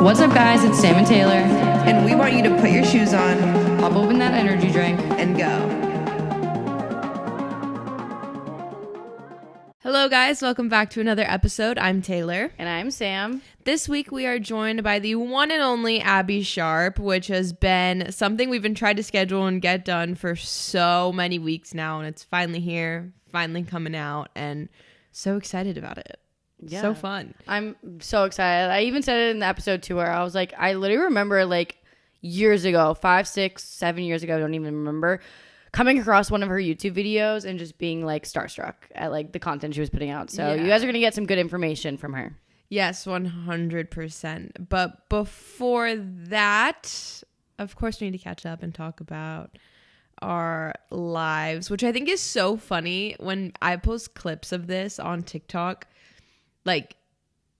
What's up, guys? It's Sam and Taylor. And we want you to put your shoes on, Pop open that energy drink, and go. Hello, guys. Welcome back to another episode. I'm Taylor. And I'm Sam. This week, we are joined by the one and only Abbey Sharp, which has been something we've been trying to schedule and get done for so many weeks now. And it's finally here, finally coming out, and so excited about it. Yeah. So fun. I'm so excited. I even said it in the episode 2 where I was like, I literally remember like years ago, 5, 6, 7 years ago, I don't even remember, coming across one of her YouTube videos and just being like starstruck at like the content she was putting out. So you guys are going to get some good information from her. Yes, 100%. But before that, of course, we need to catch up and talk about our lives, which I think is so funny. When I post clips of this on TikTok, like,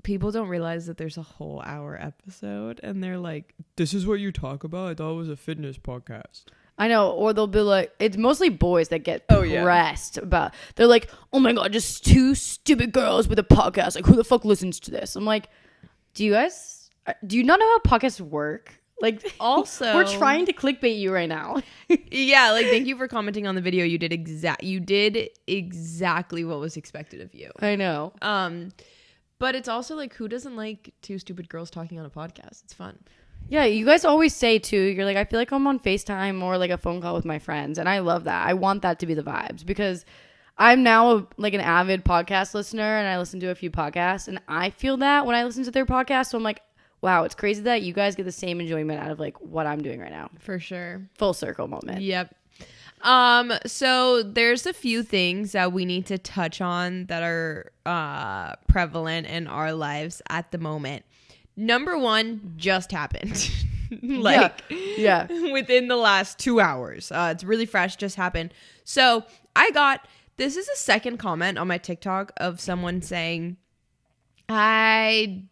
people don't realize that there's a whole hour episode, and they're like, this is what you talk about? I thought it was a fitness podcast. I know, or they'll be like, it's mostly boys that get pressed about. They're like, oh my god, just 2 stupid girls with a podcast. Like, who the fuck listens to this? I'm like, do you not know how podcasts work? Like, also, we're trying to clickbait you right now. Yeah, like, thank you for commenting on the video. You did exactly what was expected of you. I know. But it's also like, who doesn't like 2 stupid girls talking on a podcast? It's fun. Yeah, you guys always say too, you're like, I feel like I'm on FaceTime or like a phone call with my friends. And I love that. I want that to be the vibes because I'm now like an avid podcast listener and I listen to a few podcasts and I feel that when I listen to their podcast. So I'm like, wow, it's crazy that you guys get the same enjoyment out of like what I'm doing right now. For sure. Full circle moment. Yep. So there's a few things that we need to touch on that are prevalent in our lives at the moment. Number 1 just happened. Yeah. Within the last 2 hours. It's really fresh, just happened. So this is a second comment on my TikTok of someone saying, I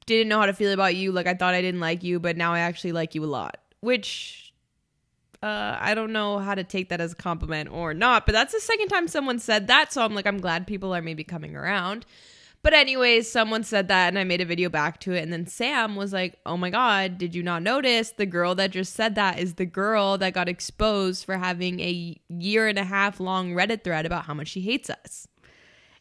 didn't know how to feel about you. Like, I thought I didn't like you, but now I actually like you a lot. Which, I don't know how to take that as a compliment or not, but that's the second time someone said that. So I'm like, I'm glad people are maybe coming around. But anyways, someone said that and I made a video back to it. And then Sam was like, oh my God, did you not notice the girl that just said that is the girl that got exposed for having a 1.5 year long Reddit thread about how much she hates us.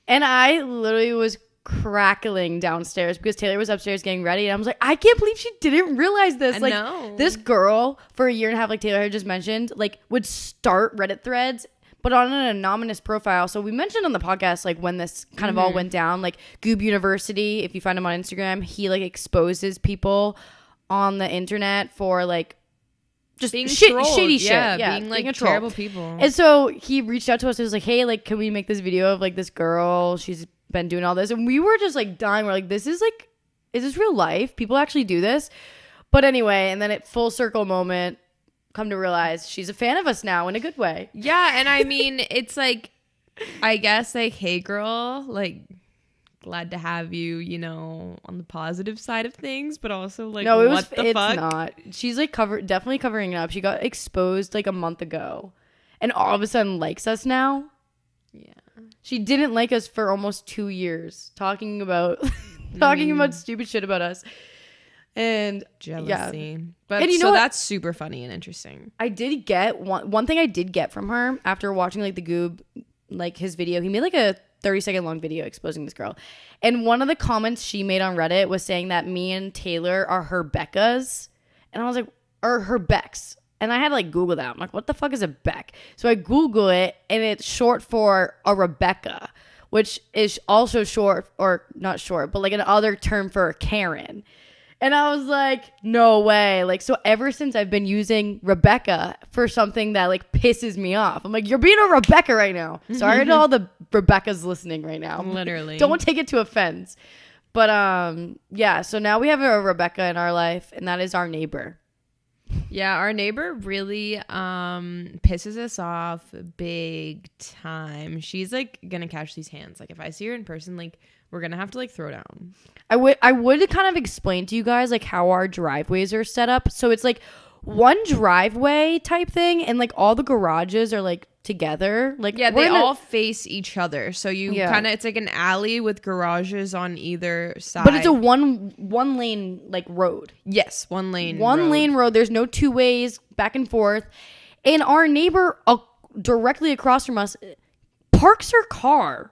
And I literally was crackling downstairs because Taylor was upstairs getting ready. And I was like, I can't believe she didn't realize this. I like know. This girl for a 1.5 years, like Taylor had just mentioned, like would start Reddit threads but on an anonymous profile. So we mentioned on the podcast, like when this kind of all went down, like Goob University, if you find him on Instagram, he like exposes people on the internet for like just being shady shit. Yeah, being like terrible people. And so he reached out to us and was like, hey, like, can we make this video of like this girl? She's been doing all this. And we were just like dying. We're like, is this real life? People actually do this? But anyway, and then at full circle moment, come to realize she's a fan of us now in a good way. Yeah, and I mean, it's like, I guess like, hey girl, like, glad to have you, you know, on the positive side of things, but also like, no, it's fuck? Not. She's like definitely covering it up. She got exposed like a month ago and all of a sudden likes us now. Yeah. She didn't like us for almost 2 years talking about stupid shit about us. And jealousy. Yeah. But and you know so what? that's super funny and interesting. I did get one thing I did get from her after watching like the Goob, like his video. He made like a 30-second long video exposing this girl. And one of the comments she made on Reddit was saying that me and Taylor are her Beccas. And I was like, or her Becks. And I had to like Google that. I'm like, what the fuck is a Beck? So I Google it and it's short for a Rebecca, which is also short, or not short, but like another term for Karen. And I was like, no way. Like, so ever since I've been using Rebecca for something that like pisses me off. I'm like, you're being a Rebecca right now. Sorry to all the Rebeccas listening right now. Literally. Don't take it to offense. But yeah, so now we have a Rebecca in our life, and that is our neighbor. Yeah, our neighbor really pisses us off big time. She's like gonna catch these hands. Like if I see her in person, like we're gonna have to like throw down. I would kind of explain to you guys like how our driveways are set up. So it's like one driveway type thing, and like all the garages are like together. Like, Yeah, we're they in a- all face each other. So you Yeah. kind of, it's like an alley with garages on either side. but it's a one lane like road. yes, one lane. One lane road. There's no two ways back and forth. And our neighbor directly across from us parks her car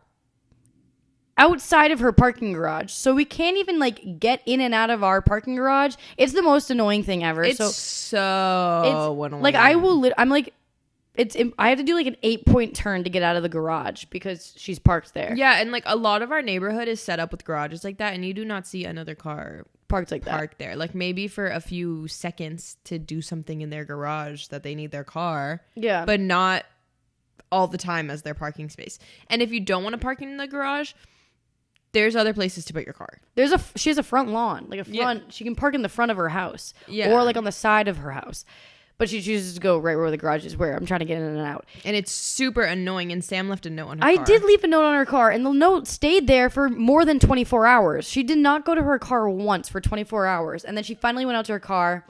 outside of her parking garage. So we can't even like get in and out of our parking garage. It's the most annoying thing ever. It's so so it's like I'm like I have to do like an 8-point turn to get out of the garage because she's parked there. Yeah, and like a lot of our neighborhood is set up with garages like that, and you do not see another car Parked like that. parked there. Like maybe for a few seconds to do something in their garage that they need their car, Yeah. but not all the time as their parking space. And if you don't want to park in the garage, there's other places to put your car. She has a front lawn, like a front. Yeah. She can park in the front of her house, Yeah. or like on the side of her house. But she chooses to go right where the garage is, where I'm trying to get in and out. And it's super annoying. And Sam left a note on her I car. did leave a note on her car, and the note stayed there for more than 24 hours. She did not go to her car once for 24 hours. And then she finally went out to her car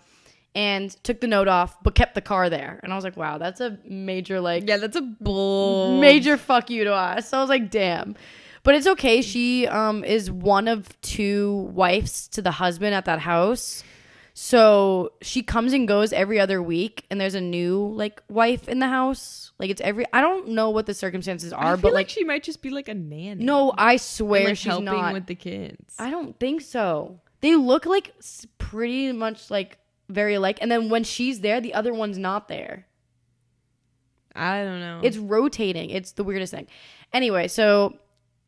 and took the note off, but kept the car there. And I was like, wow, that's a major, like, Yeah, that's a bull. major fuck you to us. So I was like, damn. But it's okay. She is one of 2 wives to the husband at that house. So she comes and goes every other week, and there's a new like wife in the house. Like it's I don't know what the circumstances are, I feel but like she might just be like a nanny. no, I and, swear like, she's helping not. with the kids. I don't think so. They look like pretty much like very alike, and then when she's there, the other one's not there. I don't know. It's rotating. It's the weirdest thing. Anyway, so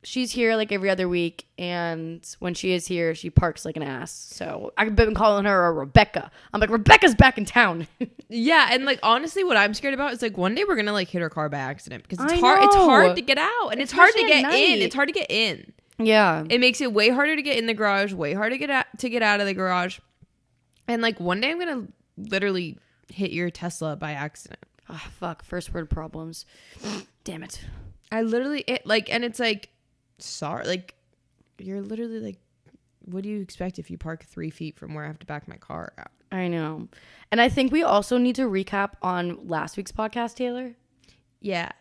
she's here like every other week, and when she is here, she parks like an ass. So I've been calling her a Rebecca. I'm like, Rebecca's back in town. Yeah, and like honestly, what I'm scared about is like one day we're gonna like hit her car by accident because it's I hard. It's know. hard to get out, and it's hard to Especially at get in. night. It's hard to get in. Yeah. It makes it way harder to get in the garage, way harder to get out of the garage. And like one day I'm gonna literally hit your Tesla by accident. Oh, fuck. First word problems. Damn it. I literally and it's like, sorry, like you're literally like, what do you expect if you park 3 feet from where I have to back my car out? I know. And I think we also need to recap on last week's podcast, Taylor. Yeah.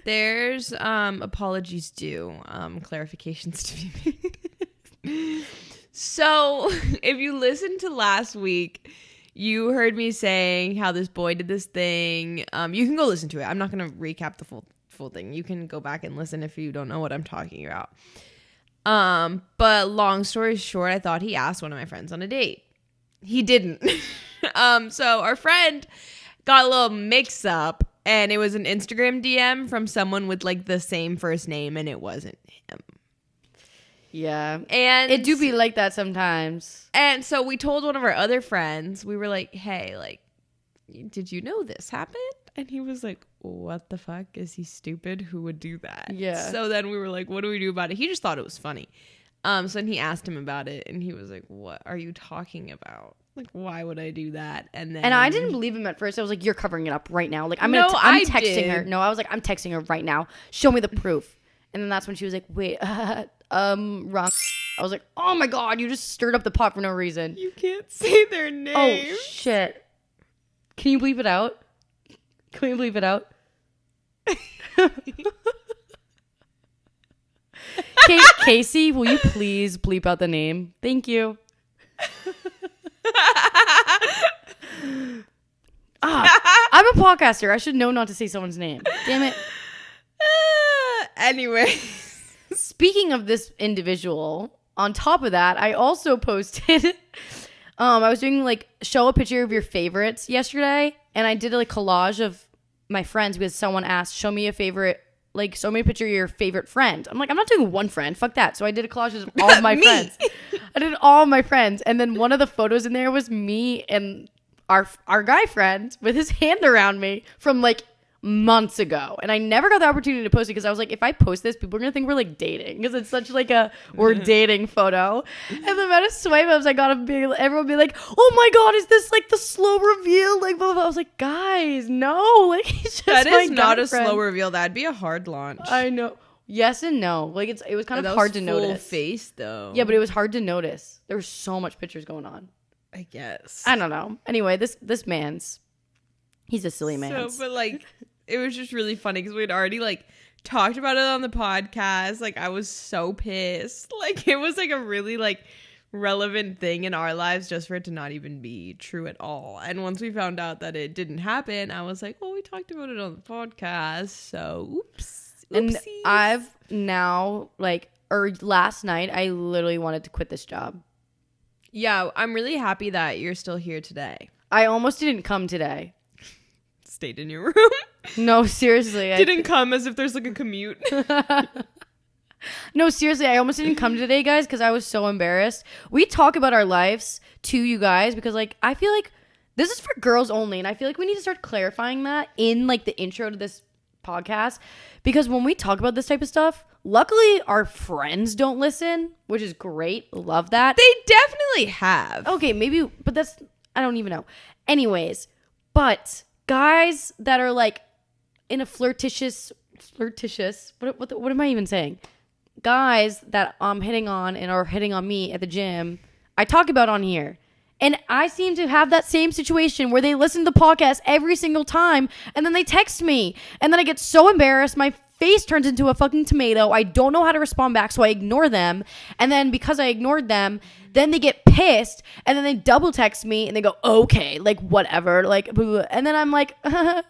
There's apologies due, clarifications to be made. So if you listened to last week, you heard me saying how this boy did this thing. You can go listen to it. I'm not going to recap the full thing. You can go back and listen if you don't know what I'm talking about. But long story short, I thought he asked one of my friends on a date. He didn't. So our friend got a little mix up, and it was an Instagram DM from someone with like the same first name, and it wasn't him. Yeah. And It do be like that sometimes. And so we told one of our other friends, we were like, hey, like, did you know this happened? And he was like, what the fuck? Is he stupid? Who would do that? Yeah. So then we were like, what do we do about it? He just thought it was funny. So then he asked him about it, and he was like, what are you talking about? Like, why would I do that? And I didn't beve him at first. I was like, you're covering it up right now. Like, I'm I texting did. her. No, I was like, I'm texting her right now. Show me the proof. And then that's when she was like, wait, wrong. I was like, oh my God, you just stirred up the pot for no reason. You can't say their name. Oh, shit. Can you bleep it out? Can we bleep it out? Casey, will you please bleep out the name? Thank you. I'm a podcaster. I should know not to say someone's name. Damn it. Anyway. Speaking of this individual, on top of that, I also posted I was doing like show a picture of your favorites yesterday, and I did a like collage of my friends because someone asked, show me a favorite, like show me a picture of your favorite friend. I'm like, I'm not doing one friend, fuck that. So I did a collage of all of my friends. I did all of my friends, and then one of the photos in there was me and our guy friend with his hand around me from like months ago, and I never got the opportunity to post it because I was like, if I post this, people are gonna think we're like dating because it's such like a we're dating photo. And the amount of swipe ups I got of everyone be like, oh my God, is this like the slow reveal? Like blah, blah, blah. I was like, guys, no, like he's just That my is not guy a friend. slow reveal. That'd be a hard launch. I know. Yes and no. Like it was kind of hard to full notice. face though. Yeah, but it was hard to notice. There was so much pictures going on. I guess. I don't know. Anyway, this man's he's a silly man. So, but like, it was just really funny because we had already like talked about it on the podcast. Like I was so pissed. Like it was like a really like relevant thing in our lives just for it to not even be true at all. And once we found out that it didn't happen, I was like, well, we talked about it on the podcast, so oops. And Oopsies. I've now last night I literally wanted to quit this job. Yeah, I'm really happy that you're still here today. I almost didn't come today. Stayed in your room. No, seriously. Didn't come as if there's like a commute. No, seriously, I almost didn't come today, guys, because I was so embarrassed. We talk about our lives to you guys because, like, I feel like this is for girls only, and I feel like we need to start clarifying that in, like, the intro to this podcast because when we talk about this type of stuff, luckily our friends don't listen, which is great. Love that. They definitely have. Okay, maybe, but that's, I don't even know. Anyways, but guys that are, like, in a flirtatious, what am I even saying? Guys that I'm hitting on and are hitting on me at the gym, I talk about on here. And I seem to have that same situation where they listen to the podcast every single time and then they text me. And then I get so embarrassed. My face turns into a fucking tomato. I don't know how to respond back, so I ignore them. And then because I ignored them, then they get pissed and then they double text me and they go, okay, like whatever. Like, and then I'm like, what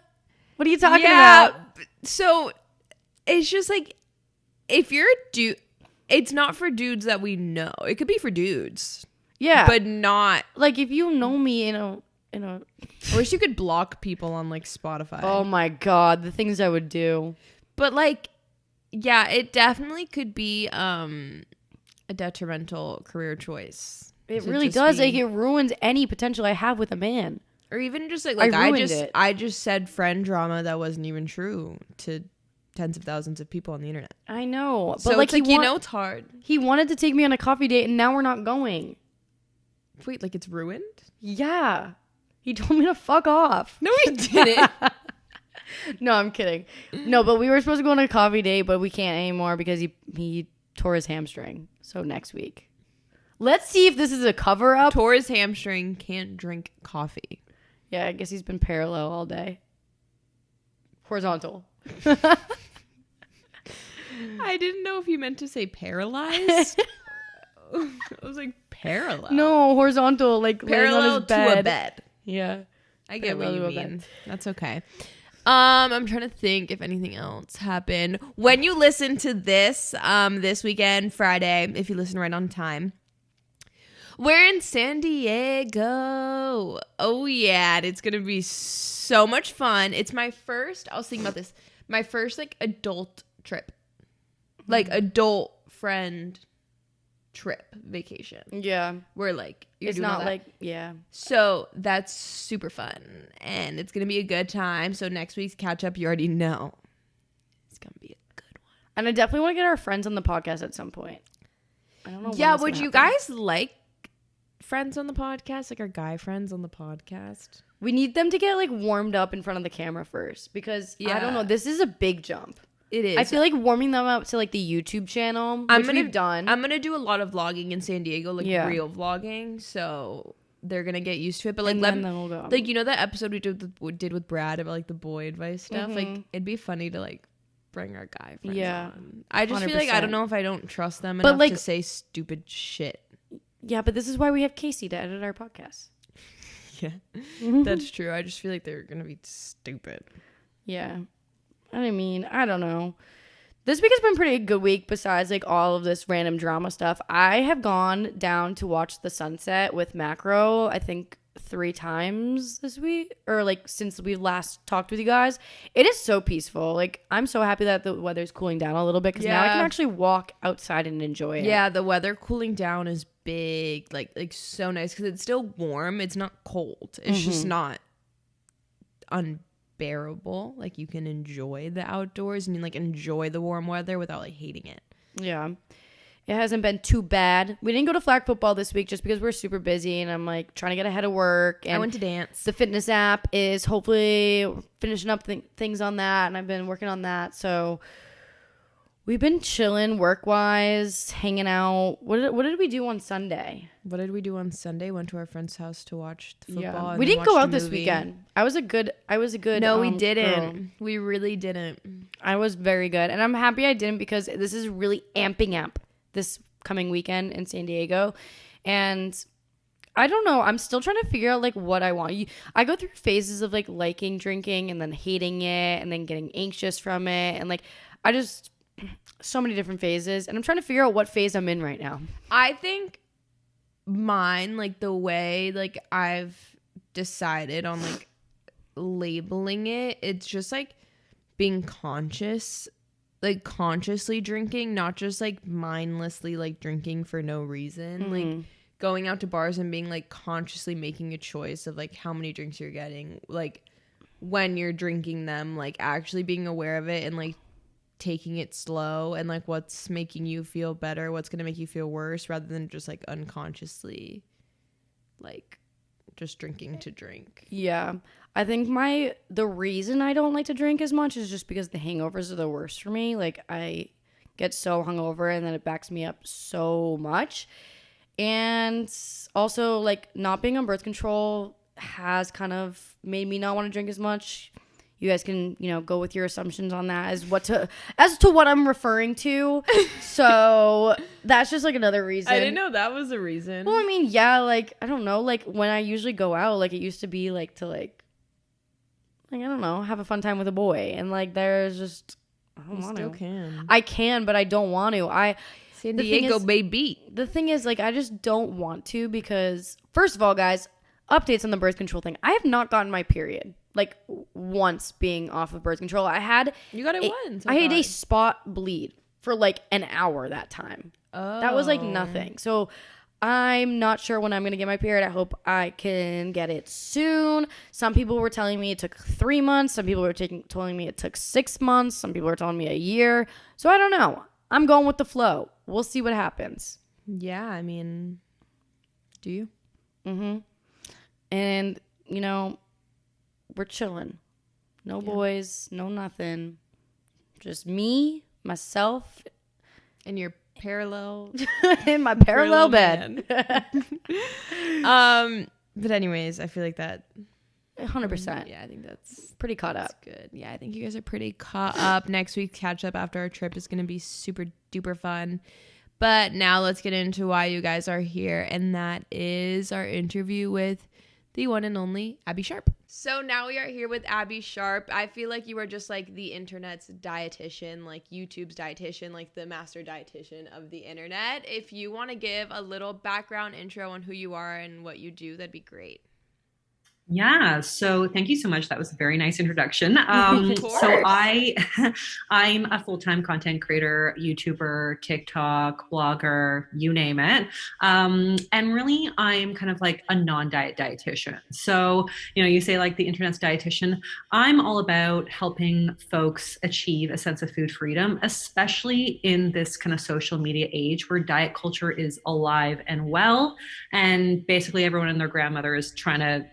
are you talking about? So it's just like, if you're a dude, it's not for dudes that we know. It could be for dudes. Yeah. But not. Like, if you know me in a I wish you could block people on like Spotify. oh my God, the things I would do. But like, yeah, it definitely could be a detrimental career choice. It really does. Like, it ruins any potential I have with a man. Or even just like I I just said friend drama that wasn't even true to tens of thousands of people on the internet. I know. But So like, it's like, you know, it's hard. He wanted to take me on a coffee date and now we're not going. Wait, like it's ruined? Yeah. He told me to fuck off. No, he didn't. No, I'm kidding. No, but we were supposed to go on a coffee date, but we can't anymore because he tore his hamstring. So next week. Let's see if this is a cover up. Tore his hamstring, can't drink coffee. Yeah, I guess he's been parallel all day. Horizontal. I didn't know if you meant to say paralyzed. I was like, parallel. No, horizontal, like laying on Parallel his bed. to a bed. Yeah. I get what you Parallel to a mean. bed. That's okay. I'm trying to think if anything else happened. When you listen to this, this weekend, Friday, if you listen right on time, we're in San Diego. Oh yeah, and it's gonna be so much fun. It's my first, I was thinking about this, my first like adult trip. Like adult friend trip vacation. Yeah. Where like you're It's doing all not that. like, yeah. So that's super fun and it's gonna be a good time. So next week's catch up, you already know it's gonna be a good one. And I definitely want to get our friends on the podcast at some point. I don't know. when Yeah, that's would gonna you happen. guys like friends on the podcast, like our guy friends on the podcast? We need them to get like warmed up in front of the camera first because I don't know. This is a big jump. It is. I feel like warming them up to like the YouTube channel, which we've done. I'm gonna do a lot of vlogging in San Diego, like real vlogging. So they're gonna get used to it. But like, And then we'll go. like, you know that episode we did with Brad about like the boy advice stuff. Like, it'd be funny to like bring our guy friends on. I just feel like I don't 100%. know if I don't trust them But, enough like- to say stupid shit. Yeah, but this is why we have Casey to edit our podcast. Yeah, that's true. I just feel like they're gonna be stupid. Yeah. I mean, I don't know. This week has been a pretty good week besides like all of this random drama stuff. I have gone down to watch the sunset with Macro, I think 3 times this week or like since we last talked with you guys. It is so peaceful. Like I'm so happy that the weather's cooling down a little bit because now I can actually walk outside and enjoy it. Yeah, the weather cooling down is big, like so nice because it's still warm. It's not cold. It's just not unbearable. Like you can enjoy the outdoors and like enjoy the warm weather without like hating it. Yeah. It hasn't been too bad. We didn't go to flag football this week just because we're super busy and I'm like trying to get ahead of work. And I went to dance. the fitness app is hopefully finishing up things on that and I've been working on that. So We've been chilling work-wise, hanging out. What did we do on Sunday? What did we do on Sunday? Went to our friend's house to watch the football. And We then didn't go watched out a this movie. weekend. I was a good No, we girl. didn't. We really didn't. I was very good. And I'm happy I didn't because this is really amping up this coming weekend in San Diego. And I don't know. I'm still trying to figure out like what I want. I go through phases of like liking drinking and then hating it and then getting anxious from it. And like I just so many different phases. And I'm trying to figure out what phase I'm in right now. I think mine, like the way like I've decided on like labeling it, it's just like being conscious, like consciously drinking, not just like mindlessly like drinking for no reason. Like going out to bars and being like consciously making a choice of like how many drinks you're getting, like when you're drinking them, like actually being aware of it and like taking it slow and like what's making you feel better, what's going to make you feel worse, rather than just like unconsciously like just drinking to drink. Yeah. I think the reason I don't like to drink as much is just because the hangovers are the worst for me. Like I get so hungover and then it backs me up so much. And also like not being on birth control has kind of made me not want to drink as much. You guys can, go with your assumptions on that as to what I'm referring to. So that's just like another reason. I didn't know that was a reason. Well, I mean, yeah, like I don't know, like when I usually go out, like it used to be like to like I don't know, have a fun time with a boy, and like there's just I don't want to. Can. I can, but I don't want to. San Diego, baby. The thing is, like, I just don't want to because, first of all, guys, updates on the birth control thing. I have not gotten my period, like, once being off of birth control. You got it once. I had a spot bleed for, like, an hour that time. Oh. That was, like, nothing. So, I'm not sure when I'm going to get my period. I hope I can get it soon. Some people were telling me it took 3 months. Some people were telling me it took 6 months. Some people were telling me a year. So, I don't know. I'm going with the flow. We'll see what happens. Yeah, I mean, do you? Mm-hmm. And, we're chilling. No boys, no nothing. Just me, myself, And your parallel in my parallel bed. But anyways, I feel like that 100%. Yeah, I think that's Pretty caught up. good. Yeah, I think you guys are pretty caught up. Next week's catch up after our trip is going to be super duper fun. But now let's get into why you guys are here, and that is our interview with the one and only Abbey Sharp. So now we are here with Abbey Sharp. I feel like you are just like the internet's dietitian, like YouTube's dietitian, like the master dietitian of the internet. If you want to give a little background intro on who you are and what you do, that'd be great. Yeah, so thank you so much. That was a very nice introduction. Of course. So I'm a full-time content creator, YouTuber, TikTok, blogger, you name it. And really I'm kind of like a non-diet dietitian. So, you say like the internet's dietitian. I'm all about helping folks achieve a sense of food freedom, especially in this kind of social media age where diet culture is alive and well. And basically everyone and their grandmother is trying to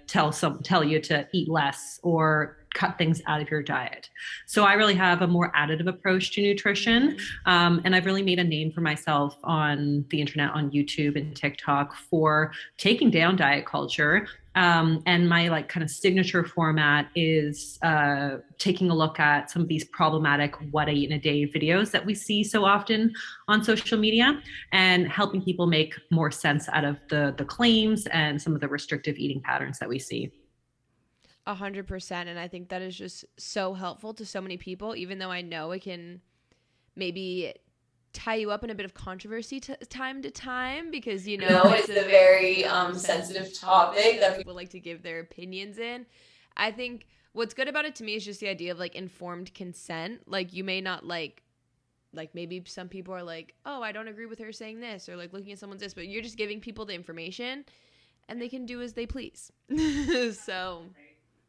tell you to eat less or cut things out of your diet. So I really have a more additive approach to nutrition. And I've really made a name for myself on the internet, on YouTube and TikTok for taking down diet culture. And my like kind of signature format is taking a look at some of these problematic what I eat in a day videos that we see so often on social media and helping people make more sense out of the claims and some of the restrictive eating patterns that we see. 100%. And I think that is just so helpful to so many people, even though I know it can maybe tie you up in a bit of controversy time to time because, it's a very sensitive topic that people like to give their opinions in. I think what's good about it to me is just the idea of like informed consent. Like you may not like maybe some people are like, oh, I don't agree with her saying this, or like looking at someone's this, but you're just giving people the information and they can do as they please. So...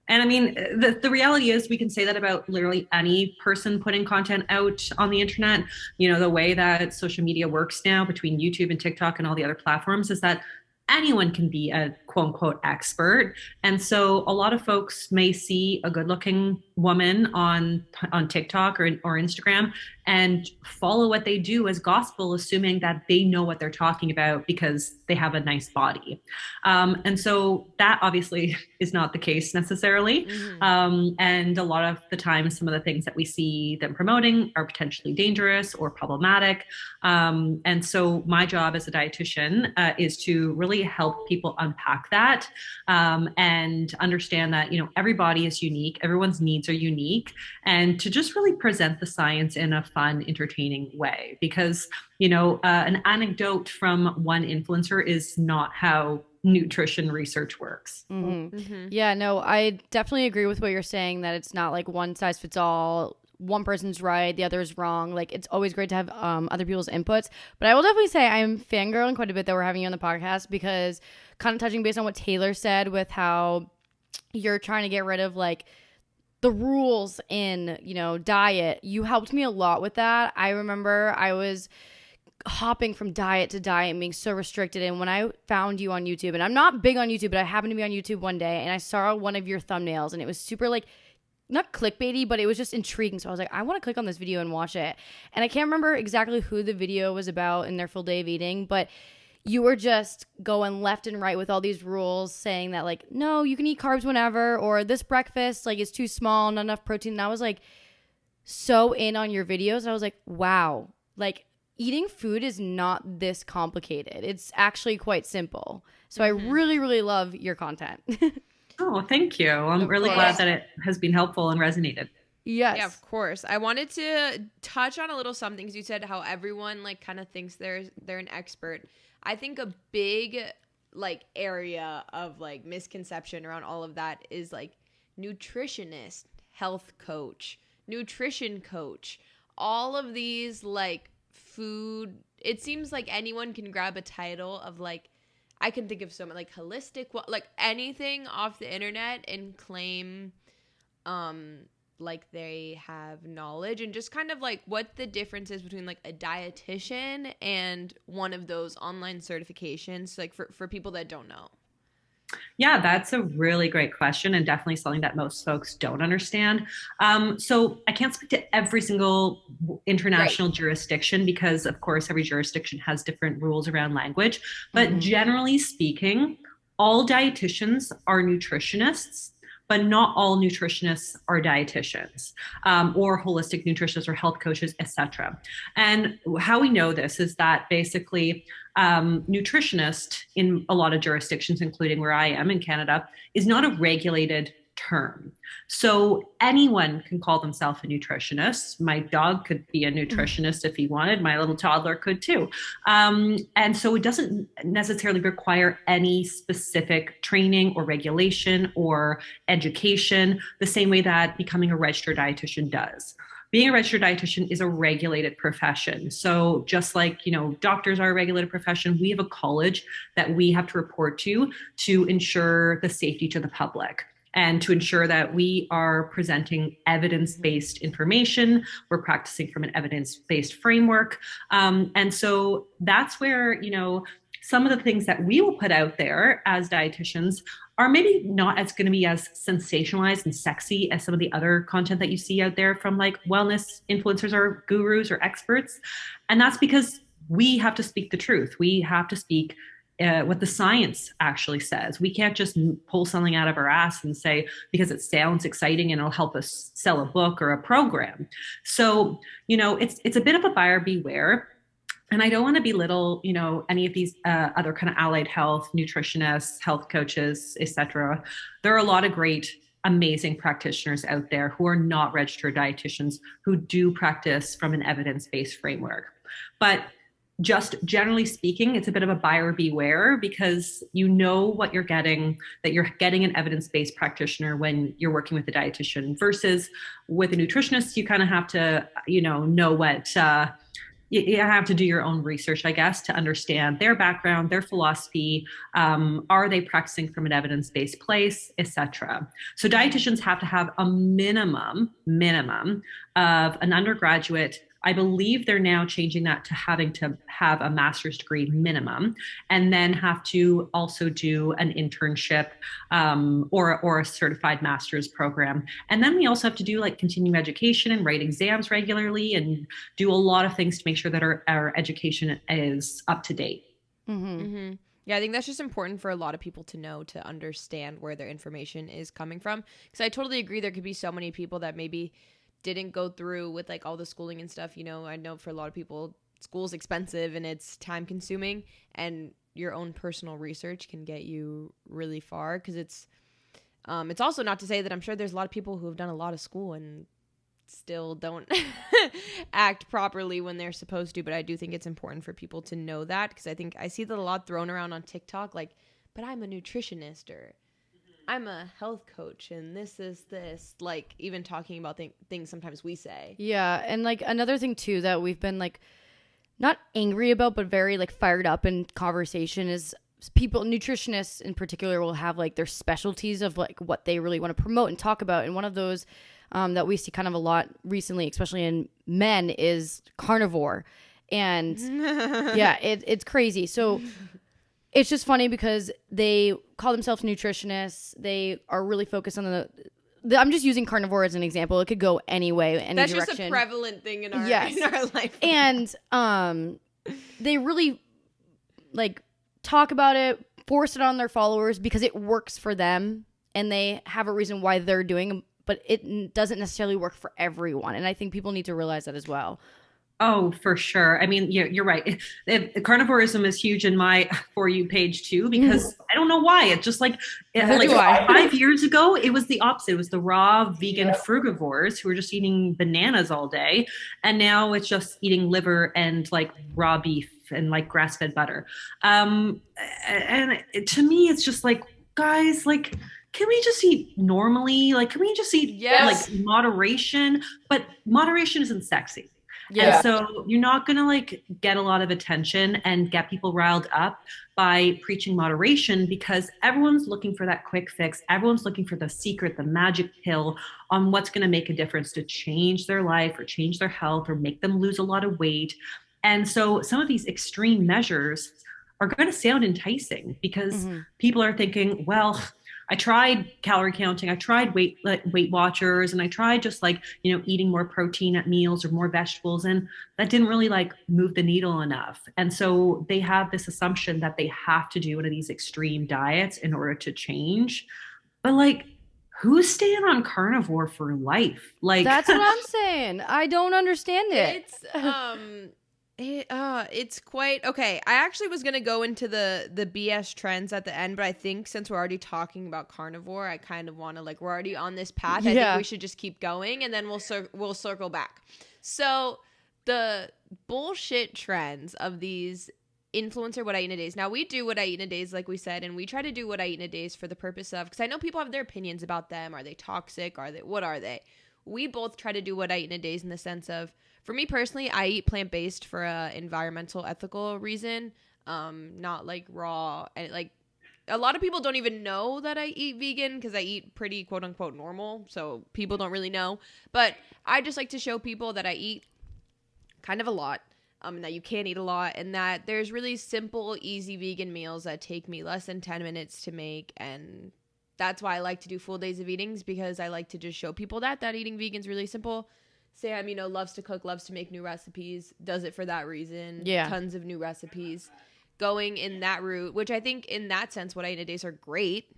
And I mean, the reality is we can say that about literally any person putting content out on the internet. The way that social media works now between YouTube and TikTok and all the other platforms is that anyone can be a quote unquote expert. And so a lot of folks may see a good looking woman on TikTok or Instagram and follow what they do as gospel, assuming that they know what they're talking about because they have a nice body. And so that obviously is not the case necessarily. And a lot of the time, some of the things that we see them promoting are potentially dangerous or problematic. And so my job as a dietitian is to really help people unpack that and understand that, every body is unique, everyone's needs are unique, and to just really present the science in a fun, entertaining way. Because, an anecdote from one influencer is not how nutrition research works. Yeah, no, I definitely agree with what you're saying, that it's not like one size fits all. One person's right, the other is wrong. Like, it's always great to have other people's inputs. But I will definitely say I'm fangirling quite a bit that we're having you on the podcast, because kind of touching based on what Taylor said with how you're trying to get rid of like the rules in, diet. You helped me a lot with that. I remember I was hopping from diet to diet and being so restricted. And when I found you on YouTube, and I'm not big on YouTube, but I happened to be on YouTube one day and I saw one of your thumbnails and it was super like, not clickbaity, but it was just intriguing. So I was like, I want to click on this video and watch it. And I can't remember exactly who the video was about in their full day of eating, but you were just going left and right with all these rules saying that like, no, you can eat carbs whenever, or this breakfast like is too small, not enough protein. And I was like so in on your videos. I was like, wow, like eating food is not this complicated. It's actually quite simple. So I really, really love your content. Oh, thank you. I'm really glad that it has been helpful and resonated. Yes. Yeah, of course. I wanted to touch on a little something, because you said how everyone like kind of thinks they're an expert. I think a big like area of like misconception around all of that is like nutritionist, health coach, nutrition coach, all of these like food. It seems like anyone can grab a title of like, I can think of so many like holistic, like anything off the internet and claim like they have knowledge, and just kind of like what the difference is between like a dietitian and one of those online certifications, like for people that don't know. Yeah, that's a really great question, and definitely something that most folks don't understand. So I can't speak to every single international jurisdiction, because of course every jurisdiction has different rules around language. But generally speaking, all dietitians are nutritionists, but not all nutritionists are dietitians or holistic nutritionists or health coaches, etc. And how we know this is that basically nutritionist in a lot of jurisdictions, including where I am in Canada, is not a regulated term. So anyone can call themselves a nutritionist. My dog could be a nutritionist if he wanted. My little toddler could too. And so it doesn't necessarily require any specific training or regulation or education, the same way that becoming a registered dietitian does. Being a registered dietitian is a regulated profession. So just like, doctors are a regulated profession, we have a college that we have to report to ensure the safety to the public, and to ensure that we are presenting evidence-based information. We're practicing from an evidence-based framework. And so that's where, some of the things that we will put out there as dietitians are maybe not as going to be as sensationalized and sexy as some of the other content that you see out there from like wellness influencers or gurus or experts. And that's because we have to speak the truth. We have to speak what the science actually says. We can't just pull something out of our ass and say, because it sounds exciting and it'll help us sell a book or a program. So, it's a bit of a buyer beware. And I don't want to belittle, any of these other kind of allied health, nutritionists, health coaches, etc. There are a lot of great, amazing practitioners out there who are not registered dietitians who do practice from an evidence-based framework. But just generally speaking, it's a bit of a buyer beware, because you know what you're getting, that you're getting an evidence-based practitioner when you're working with a dietitian, versus with a nutritionist, you kind of have to, know what, you have to do your own research, I guess, to understand their background, their philosophy. Are they practicing from an evidence-based place, etc. So dietitians have to have a minimum of an undergraduate I believe they're now changing that to having to have a master's degree minimum, and then have to also do an internship or a certified master's program. And then we also have to do like continuing education and write exams regularly and do a lot of things to make sure that our education is up to date. Yeah, I think that's just important for a lot of people to know, to understand where their information is coming from. Because I totally agree, there could be so many people that maybe didn't go through with like all the schooling and stuff. You know, I know for a lot of people, school's expensive and it's time consuming, and your own personal research can get you really far. Because it's also not to say that I'm sure there's a lot of people who have done a lot of school and still don't act properly when they're supposed to, but I do think it's important for people to know that, because I think I see that a lot thrown around on TikTok, like, but I'm a nutritionist or I'm a health coach and this is this, like even talking about things sometimes we say. Yeah, and like another thing too that we've been like not angry about but very like fired up in conversation is people, nutritionists in particular, will have like their specialties of like what they really want to promote and talk about, and one of those that we see kind of a lot recently, especially in men, is carnivore. And yeah, it's crazy. So it's just funny because they call themselves nutritionists. They are really focused on the I'm just using carnivore as an example. It could go any way, any That's direction. just a prevalent thing in our, yes. in our life. And they really like talk about it, force it on their followers because it works for them and they have a reason why they're doing, but it doesn't necessarily work for everyone. And I think people need to realize that as well. Oh, for sure. I mean, you're right. Carnivorism is huge in my For You page too, because I don't know why. It's just like 5 years ago, it was the opposite. It was the raw vegan frugivores who were just eating bananas all day. And now it's just eating liver and like raw beef and like grass-fed butter. And to me, it's just like, guys, like, can we just eat normally? Like, can we just eat like moderation? But moderation isn't sexy. Yeah. And so you're not going to like get a lot of attention and get people riled up by preaching moderation, because everyone's looking for that quick fix. Everyone's looking for the secret, the magic pill on what's going to make a difference to change their life or change their health or make them lose a lot of weight. And so some of these extreme measures are going to sound enticing because people are thinking, well, I tried calorie counting, I tried Weight Watchers, and I tried just like, eating more protein at meals or more vegetables. And that didn't really like move the needle enough. And so they have this assumption that they have to do one of these extreme diets in order to change. But like, who's staying on carnivore for life? Like, that's what I'm saying. I don't understand it. It's quite okay. I actually was gonna go into the BS trends at the end, but I think since we're already talking about carnivore, I kind of want to we're already on this path. I think we should just keep going, and then we'll circle back. So the bullshit trends of these influencer what I eat in a days. Now we do what I eat in a days, like we said, and we try to do what I eat in a days for the purpose of, because I know people have their opinions about them. Are they toxic? What are they? We both try to do what I eat in a days in the sense of, for me personally, I eat plant-based for a environmental, ethical reason, not like raw. And like a lot of people don't even know that I eat vegan because I eat pretty quote unquote normal. So people don't really know. But I just like to show people that I eat kind of a lot, and that you can eat a lot, and that there's really simple, easy vegan meals that take me less than 10 minutes to make. And that's why I like to do full days of eatings, because I like to just show people that eating vegan's really simple. Sam, loves to cook, loves to make new recipes, does it for that reason. Yeah. Tons of new recipes. Going in that route, which I think in that sense, what I eat in a days are great.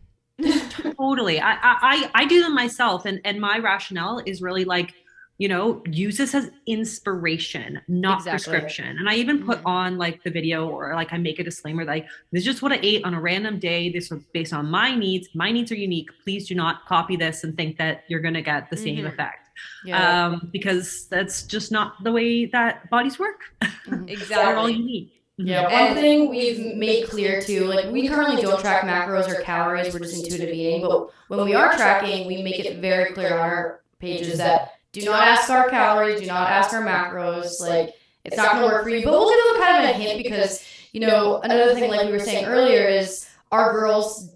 Totally. I do them myself. And my rationale is really like, use this as inspiration, not prescription. And I even put on like the video, or like I make a disclaimer like, this is just what I ate on a random day. This was based on my needs. My needs are unique. Please do not copy this and think that you're going to get the same effect. Yeah. Because that's just not the way that bodies work. Exactly. They're all unique. Yeah, one thing we've made clear too, like we currently don't track macros or calories, we're just intuitive eating, but when we are tracking, we make it very clear on our pages that do not ask our calories, do not ask our macros, like it's not going to work for you, but we'll give them kind of a hint because, another thing like we were saying earlier is our girls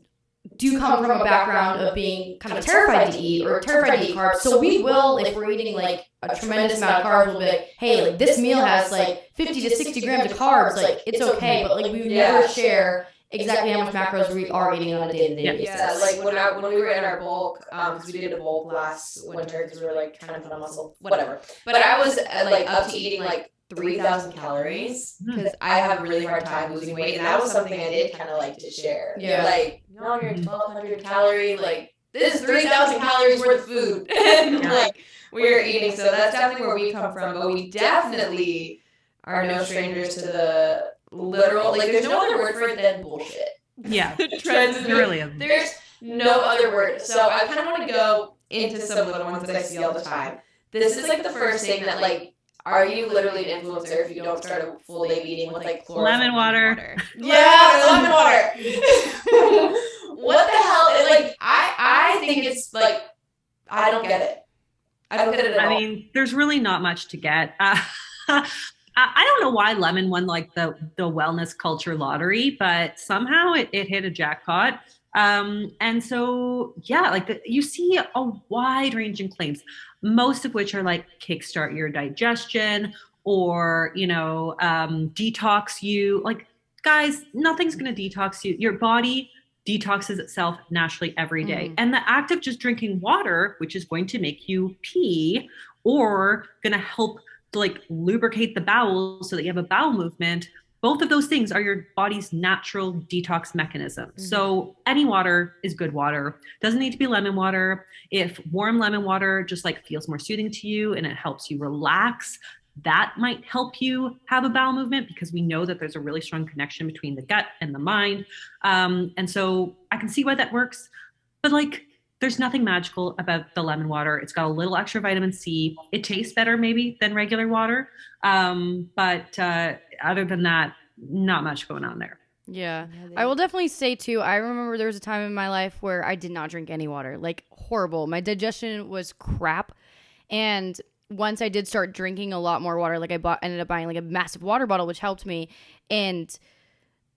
do come from a background of being kind of terrified to eat or terrified to eat carbs. So we will, if we're eating like a tremendous amount of carbs, we'll be like, hey, like this meal has like 50 to 60 grams of carbs. Like it's okay, but like we would never share exactly how much macros we are eating on a day-to-day basis. Yeah, like when we were in our bulk, because we did a bulk last winter because we were like trying to put on muscle, whatever. But I was like up to eating like 3,000 calories because I have a really hard time losing weight, and that was something I did kind of like to share. Yeah, like you're 1,200 calorie, like this is 3,000 calories worth of food, and like we're eating. So that's definitely where we come from. But we definitely are no strangers to the literal. Like there's no other word for it than bullshit. Yeah, Trends. really. There's no other word. So I kind of want to go into some of the ones that I see all the time. This is like the first thing that like. Are you literally an influencer if you don't start a full day eating with like chlorophyll? Lemon water. Yeah, lemon water. What the hell? Like I think it's like I don't get it. I don't get it at all. I mean, there's really not much to get. I don't know why lemon won like the wellness culture lottery, but somehow it hit a jackpot. And so, yeah, like you see a wide range of claims, most of which are like kickstart your digestion or, detox you. Like, guys, nothing's going to detox you. Your body detoxes itself naturally every day. And the act of just drinking water, which is going to make you pee or going to help to like lubricate the bowels so that you have a bowel movement, both of those things are your body's natural detox mechanism. So any water is good water. Doesn't need to be lemon water. If warm lemon water just like feels more soothing to you and it helps you relax, that might help you have a bowel movement because we know that there's a really strong connection between the gut and the mind. And so I can see why that works. But like, there's nothing magical about the lemon water. It's got a little extra vitamin C. It tastes better maybe than regular water. But other than that, not much going on there. Yeah. I will definitely say too, I remember there was a time in my life where I did not drink any water, like horrible. My digestion was crap. And once I did start drinking a lot more water, like ended up buying like a massive water bottle, which helped me. And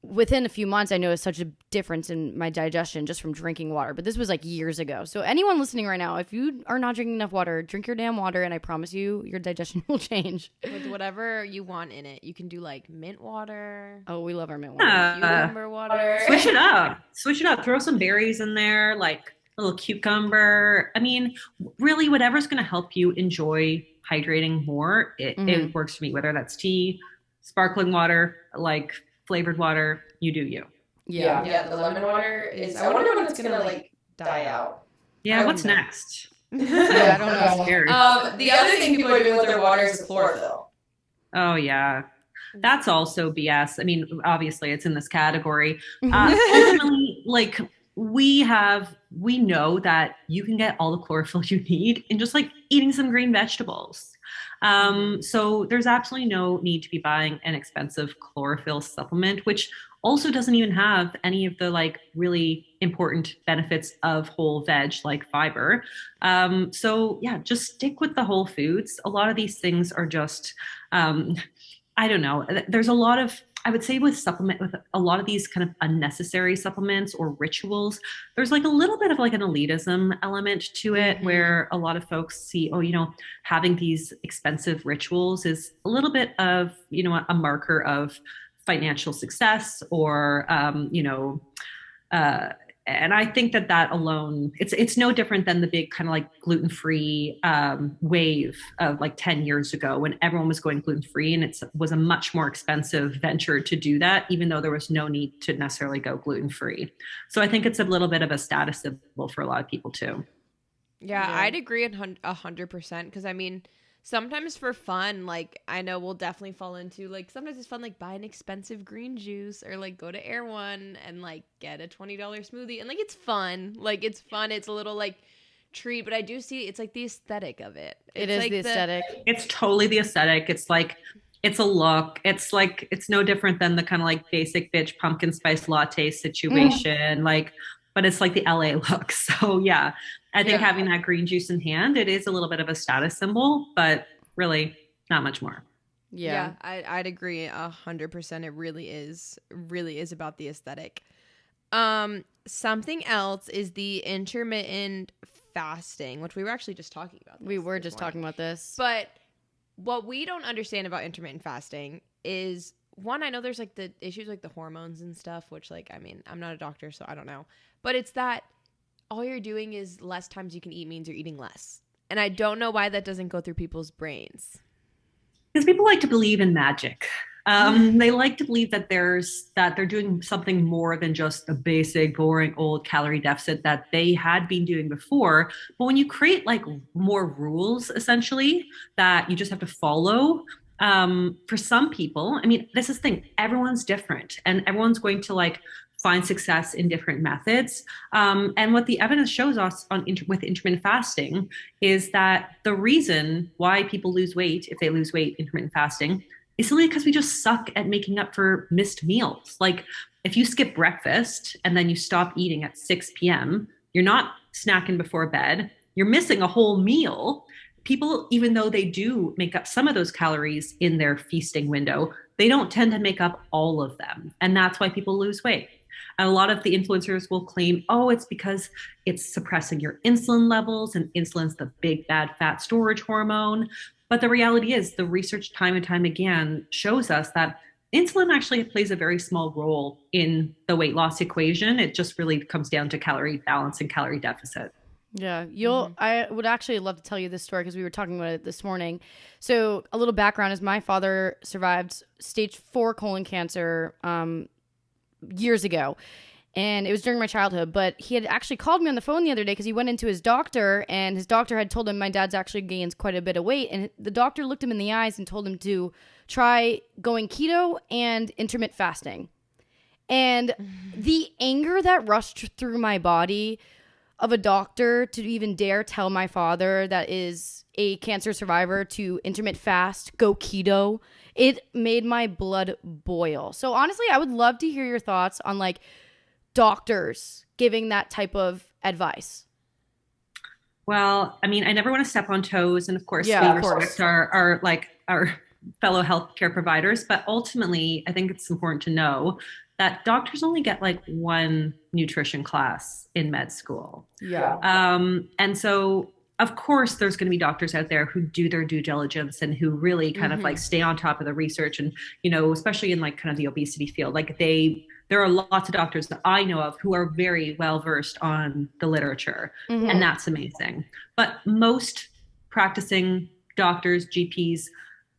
within a few months, I noticed such a difference in my digestion just from drinking water. But this was like years ago. So anyone listening right now, if you are not drinking enough water, drink your damn water. And I promise you, your digestion will change. With whatever you want in it. You can do like mint water. Oh, we love our mint water. Cucumber water. Switch it up. Throw some berries in there, like a little cucumber. I mean, really, whatever's going to help you enjoy hydrating more, it works for me, whether that's tea, sparkling water, like flavored water, you do you. Yeah, the lemon water is, I wonder when it's gonna like die out. Yeah, what's next? Yeah, I don't know. Scary. The other thing people are doing with their water is chlorophyll. Oh yeah, that's also BS. I mean, obviously it's in this category. Ultimately, like we know that you can get all the chlorophyll you need in just like eating some green vegetables. So there's absolutely no need to be buying an expensive chlorophyll supplement, which also doesn't even have any of the like really important benefits of whole veg like fiber. So yeah, just stick with the whole foods. A lot of these things are just, I don't know. There's a lot of, I would say with a lot of these kind of unnecessary supplements or rituals, there's like a little bit of like an elitism element to it where a lot of folks see, having these expensive rituals is a little bit of, a marker of financial success or, and I think that alone, it's no different than the big kind of like gluten-free wave of like 10 years ago when everyone was going gluten-free, and it was a much more expensive venture to do that, even though there was no need to necessarily go gluten-free. So I think it's a little bit of a status symbol for a lot of people too. Yeah, I'd agree 100% because I mean, sometimes for fun, like I know we'll definitely fall into like sometimes it's fun like buy an expensive green juice or like go to Air One and like get a $20 smoothie and like it's fun. It's a little like treat, but I do see it's like the aesthetic of it. It is like the aesthetic. It's totally the aesthetic. It's like it's a look. It's like it's no different than the kind of like basic bitch pumpkin spice latte situation. But it's like the LA look. So yeah, I think having that green juice in hand, it is a little bit of a status symbol, but really not much more. Yeah, I'd agree 100%. It really is about the aesthetic. Something else is the intermittent fasting, which we were actually just talking about. We were just talking about this. But what we don't understand about intermittent fasting is, one, I know there's like the issues like the hormones and stuff, which like, I mean, I'm not a doctor, so I don't know. But it's that all you're doing is less times you can eat means you're eating less. And I don't know why that doesn't go through people's brains. Because people like to believe in magic. They like to believe that they're doing something more than just the basic, boring, old calorie deficit that they had been doing before. But when you create like more rules, essentially, that you just have to follow, for some people, I mean, this is the thing, everyone's different and everyone's going to like find success in different methods. And what the evidence shows us with intermittent fasting is that the reason why people lose weight, if they lose weight intermittent fasting, is simply because we just suck at making up for missed meals. Like if you skip breakfast and then you stop eating at 6 p.m., you're not snacking before bed, you're missing a whole meal. People, even though they do make up some of those calories in their feasting window, they don't tend to make up all of them. And that's why people lose weight. And a lot of the influencers will claim, oh, it's because it's suppressing your insulin levels, and insulin's the big bad fat storage hormone. But the reality is, the research time and time again shows us that insulin actually plays a very small role in the weight loss equation. It just really comes down to calorie balance and calorie deficit. Yeah, I would actually love to tell you this story because we were talking about it this morning. So a little background is my father survived stage 4 colon cancer years ago. And it was during my childhood, but he had actually called me on the phone the other day because he went into his doctor, and his doctor had told him my dad's actually gained quite a bit of weight. And the doctor looked him in the eyes and told him to try going keto and intermittent fasting. And the anger that rushed through my body of a doctor to even dare tell my father that is a cancer survivor to intermittent fast, go keto, it made my blood boil. So honestly, I would love to hear your thoughts on like doctors giving that type of advice. Well, I mean, I never want to step on toes, and of course, we respect our fellow healthcare providers. But ultimately, I think it's important to know that doctors only get like one nutrition class in med school. Yeah. And so, of course, there's going to be doctors out there who do their due diligence and who really kind of like stay on top of the research, and especially in like kind of the obesity field, like there are lots of doctors that I know of who are very well versed on the literature, and that's amazing. But most practicing doctors, GPs,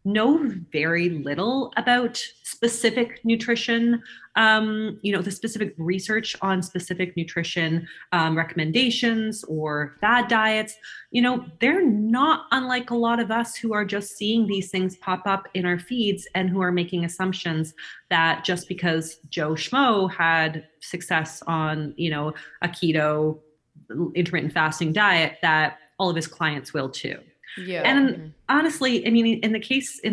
know very little about specific nutrition, the specific research on specific nutrition recommendations or fad diets. They're not unlike a lot of us who are just seeing these things pop up in our feeds and who are making assumptions that just because Joe Schmo had success on, a keto intermittent fasting diet, that all of his clients will too. Yeah. And honestly, I mean, in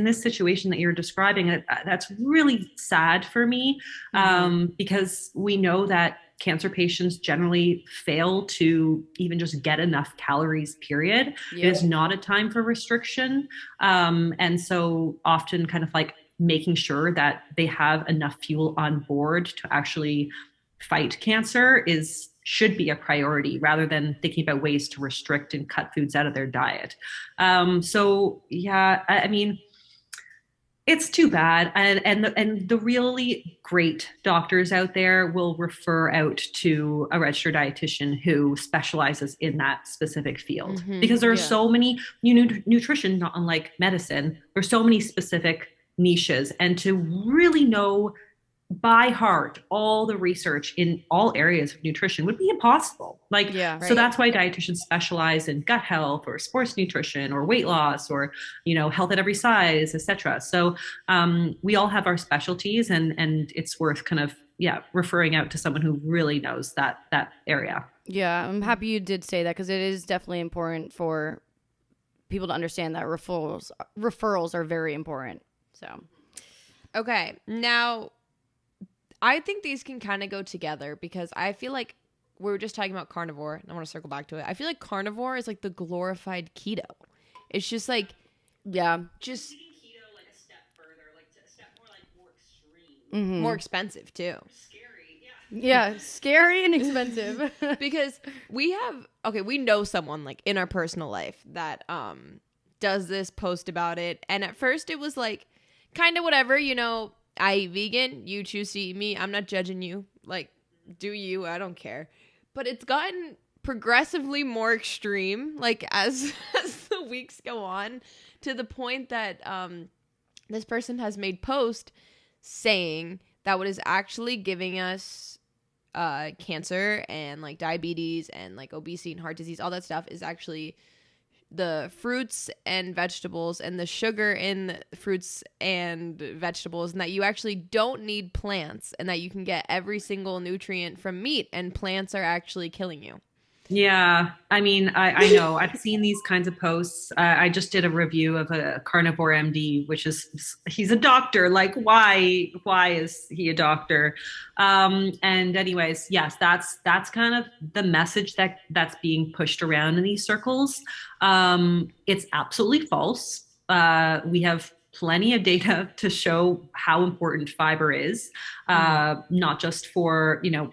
this situation that you're describing, that's really sad for me, because we know that cancer patients generally fail to even just get enough calories, period. Yeah. It is not a time for restriction. And so often kind of like making sure that they have enough fuel on board to actually fight cancer should be a priority rather than thinking about ways to restrict and cut foods out of their diet. So yeah, I mean, it's too bad. And the really great doctors out there will refer out to a registered dietitian who specializes in that specific field, because there are so many nutrition, not unlike medicine, there's so many specific niches, and to really know by heart all the research in all areas of nutrition would be impossible. So that's why dietitians specialize in gut health or sports nutrition or weight loss or health at every size, etc. So we all have our specialties, and it's worth kind of referring out to someone who really knows that area. Yeah, I'm happy you did say that, because it is definitely important for people to understand that referrals are very important. So okay, now I think these can kind of go together, because I feel like we were just talking about carnivore, and I want to circle back to it. I feel like carnivore is like the glorified keto. It's just like, just Taking keto like a step further, like a step more extreme, more expensive too. scary. Yeah. Yeah, scary and expensive. Because we know someone like in our personal life that does this, post about it, and at first it was like kind of whatever, you know, I eat vegan, you choose to eat meat, I'm not judging you, like do you, I don't care. But it's gotten progressively more extreme, like as the weeks go on, to the point that this person has made post saying that what is actually giving us cancer and like diabetes and like obesity and heart disease, all that stuff, is actually the fruits and vegetables and the sugar in fruits and vegetables, and that you actually don't need plants, and that you can get every single nutrient from meat, and plants are actually killing you. Yeah, I mean, I know I've seen these kinds of posts. I just did a review of a carnivore MD, which is, he's a doctor. Like, why is he a doctor? And anyways, yes, that's kind of the message that's being pushed around in these circles. It's absolutely false. We have plenty of data to show how important fiber is, not just for, you know,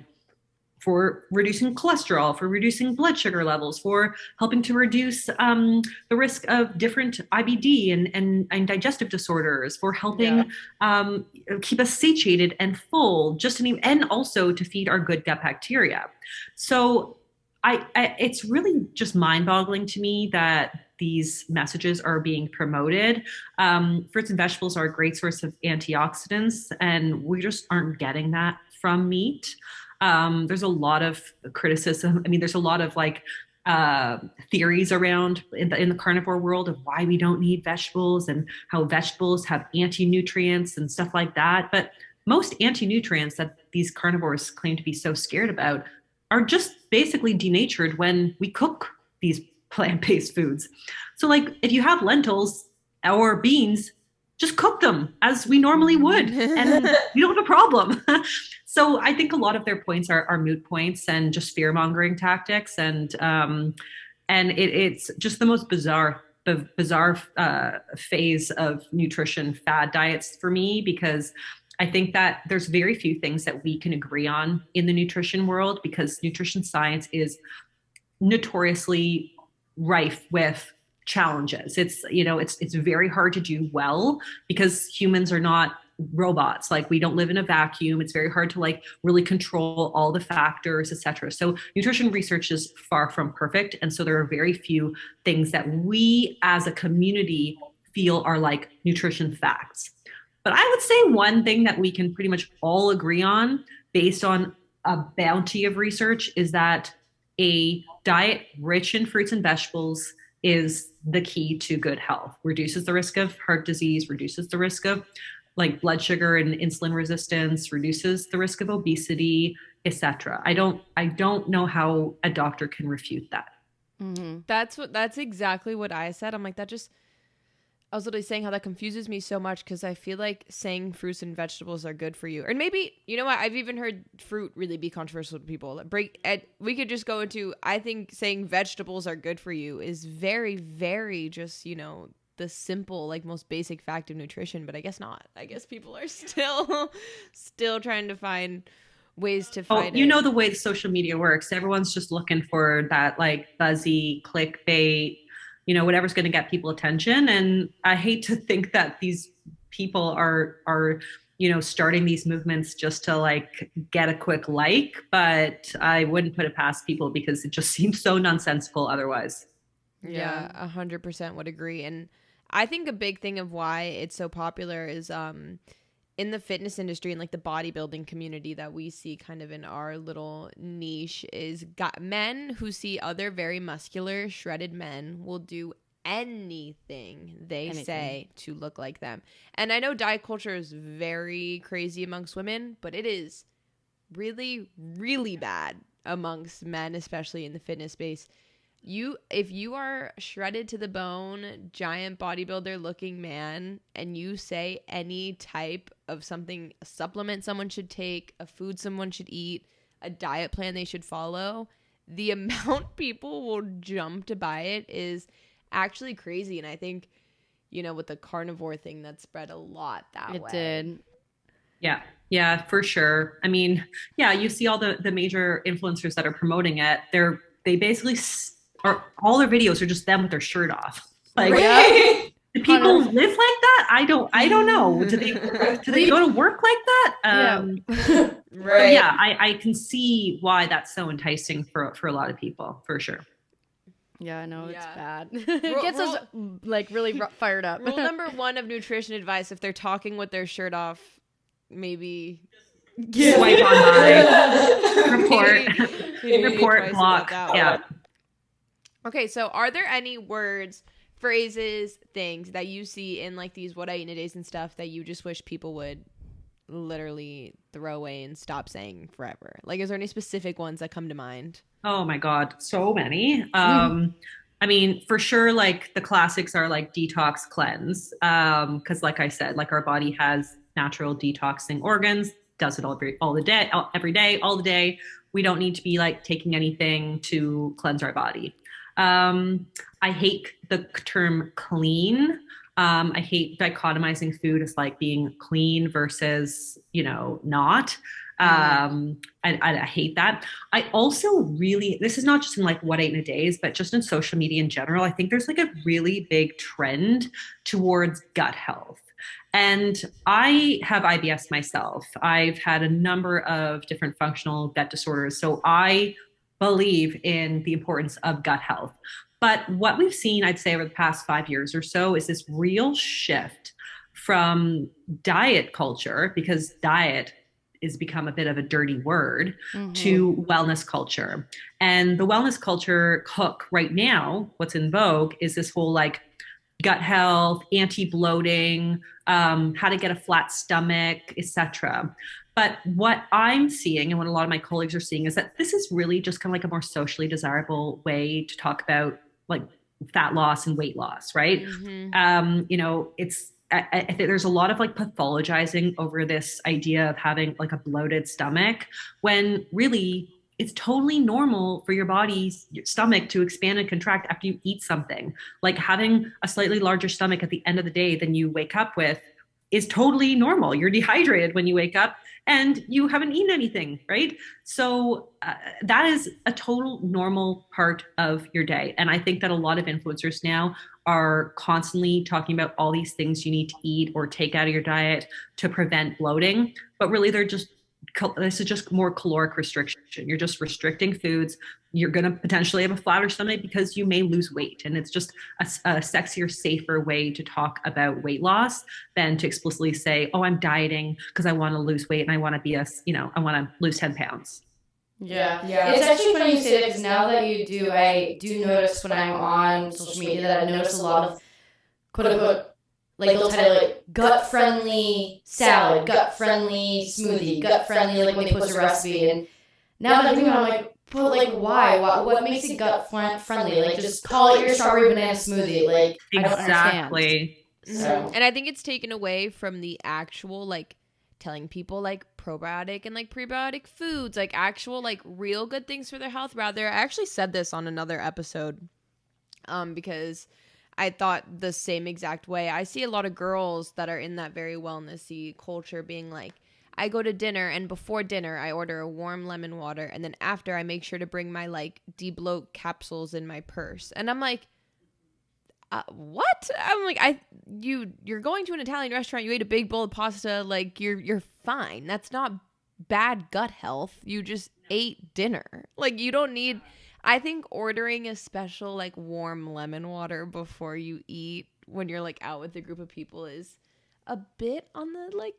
for reducing cholesterol, for reducing blood sugar levels, for helping to reduce the risk of different IBD and digestive disorders, for helping keep us satiated and full, and also to feed our good gut bacteria. So it's really just mind-boggling to me that these messages are being promoted. Fruits and vegetables are a great source of antioxidants, and we just aren't getting that from meat. There's a lot of criticism. I mean, there's a lot of like theories around in the carnivore world of why we don't need vegetables and how vegetables have anti-nutrients and stuff like that. But most anti-nutrients that these carnivores claim to be so scared about are just basically denatured when we cook these plant-based foods. So like if you have lentils or beans, just cook them as we normally would, and you don't have a problem. So I think a lot of their points are moot points and just fear-mongering tactics, and it's just the most bizarre phase of nutrition fad diets for me, because I think that there's very few things that we can agree on in the nutrition world, because nutrition science is notoriously rife with challenges. It's, you know, it's very hard to do well because humans are not robots. Like, we don't live in a vacuum. It's very hard to like really control all the factors, etc. So nutrition research is far from perfect. And so there are very few things that we as a community feel are like nutrition facts. But I would say one thing that we can pretty much all agree on based on a bounty of research is that a diet rich in fruits and vegetables is the key to good health. Reduces the risk of heart disease, reduces the risk of like blood sugar and insulin resistance, reduces the risk of obesity, etc. I don't know how a doctor can refute that. Mm-hmm. That's exactly what I said. I'm like, I was literally saying how that confuses me so much, because I feel like saying fruits and vegetables are good for you, or maybe, you know what, I've even heard fruit really be controversial to people. We could just go into, I think saying vegetables are good for you is very, very just, you know, the simple, like most basic fact of nutrition, but I guess not. I guess people are still trying to find ways to fight it. You know the way social media works. Everyone's just looking for that like buzzy clickbait, you know, whatever's going to get people attention. And I hate to think that these people are, you know, starting these movements just to like get a quick like, but I wouldn't put it past people because it just seems so nonsensical otherwise. Yeah, 100% would agree. And I think a big thing of why it's so popular is in the fitness industry and like the bodybuilding community that we see kind of in our little niche is men who see other very muscular, shredded men will do anything they say to look like them. And I know diet culture is very crazy amongst women, but it is really, really bad amongst men, especially in the fitness space. If you are shredded to the bone, giant bodybuilder looking man, and you say any type of something, a supplement someone should take, a food someone should eat, a diet plan they should follow, the amount people will jump to buy it is actually crazy. And I think, you know, with the carnivore thing, that spread a lot that way. It did. Yeah. Yeah, for sure. I mean, yeah, you see all the major influencers that are promoting it. They basically are all their videos are just them with their shirt off. Like, Right. do people live like that? I don't know. Do they go to work like that? Yeah. So Right. yeah, I can see why that's so enticing for a lot of people, for sure. Yeah, I know it's Yeah. bad. It gets us like really fired up. Rule number 1 of nutrition advice: if they're talking with their shirt off, maybe Swipe on by, report, maybe report, twice block. about that Yeah. one. Okay, so are there any words, phrases, things that you see in like these what I eat in a days and stuff that you just wish people would literally throw away and stop saying forever? Like, is there any specific ones that come to mind? Oh my God, so many. I mean, for sure, like the classics are like detox, cleanse. Because like I said, like our body has natural detoxing organs, does it all the day, every day, all the day. We don't need to be like taking anything to cleanse our body. I hate the term clean. I hate dichotomizing food as like being clean versus, not. I hate that. I also really, this is not just in like what I ate in a days, but just in social media in general, I think there's like a really big trend towards gut health. And I have IBS myself. I've had a number of different functional gut disorders. So I believe in the importance of gut health. But what we've seen, I'd say, over the past 5 years or so is this real shift from diet culture, because diet has become a bit of a dirty word, to wellness culture. And the wellness culture hook right now, what's in vogue is this whole like gut health, anti-bloating, how to get a flat stomach, etc. But what I'm seeing and what a lot of my colleagues are seeing is that this is really just kind of like a more socially desirable way to talk about like fat loss and weight loss, right? It's I think there's a lot of like pathologizing over this idea of having like a bloated stomach, when really it's totally normal for your body's stomach to expand and contract after you eat something. Like having a slightly larger stomach at the end of the day than you wake up with is totally normal. You're dehydrated when you wake up and you haven't eaten anything, right? So that is a total normal part of your day. And I think that a lot of influencers now are constantly talking about all these things you need to eat or take out of your diet to prevent bloating, but really this is just more caloric restriction. You're just restricting foods. You're going to potentially have a flatter stomach because you may lose weight. And it's just a sexier, safer way to talk about weight loss than to explicitly say, oh, I'm dieting because I want to lose weight and I want to I want to lose 10 pounds. Yeah. It's actually funny you say that, because now that you do, I do notice when I'm on social media that I notice a lot of quote unquote, like they'll title like gut friendly salad, gut friendly smoothie, gut friendly, like when they post a recipe. And now that I'm thinking about it, I'm like, but like why? What makes it gut friendly? Like just call it your strawberry banana smoothie. Like Exactly. I don't understand. So. And I think it's taken away from the actual like telling people like probiotic and like prebiotic foods, like actual like real good things for their health. Rather, I actually said this on another episode because I thought the same exact way. I see a lot of girls that are in that very wellnessy culture being like, I go to dinner and before dinner I order a warm lemon water, and then after I make sure to bring my like debloat capsules in my purse. And I'm like, what? I'm like, you're going to an Italian restaurant, you ate a big bowl of pasta, like you're fine. That's not bad gut health. You just ate dinner. Like you don't need, I think ordering a special like warm lemon water before you eat when you're like out with a group of people is a bit on the like,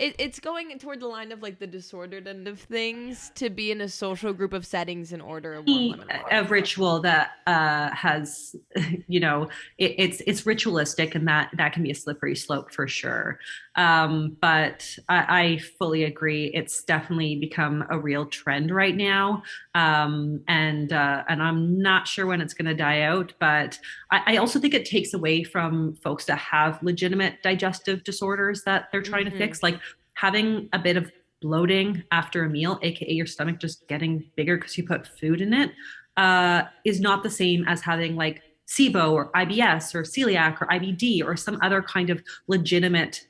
it's going toward the line of like the disordered end of things, to be in a social group of settings and order a warm lemon water. A ritual that has, it's ritualistic, and that can be a slippery slope for sure. But I fully agree. It's definitely become a real trend right now. And I'm not sure when it's going to die out, but I also think it takes away from folks that have legitimate digestive disorders that they're trying to fix, like having a bit of bloating after a meal, aka your stomach just getting bigger because you put food in it, is not the same as having like SIBO or IBS or celiac or IBD or some other kind of legitimate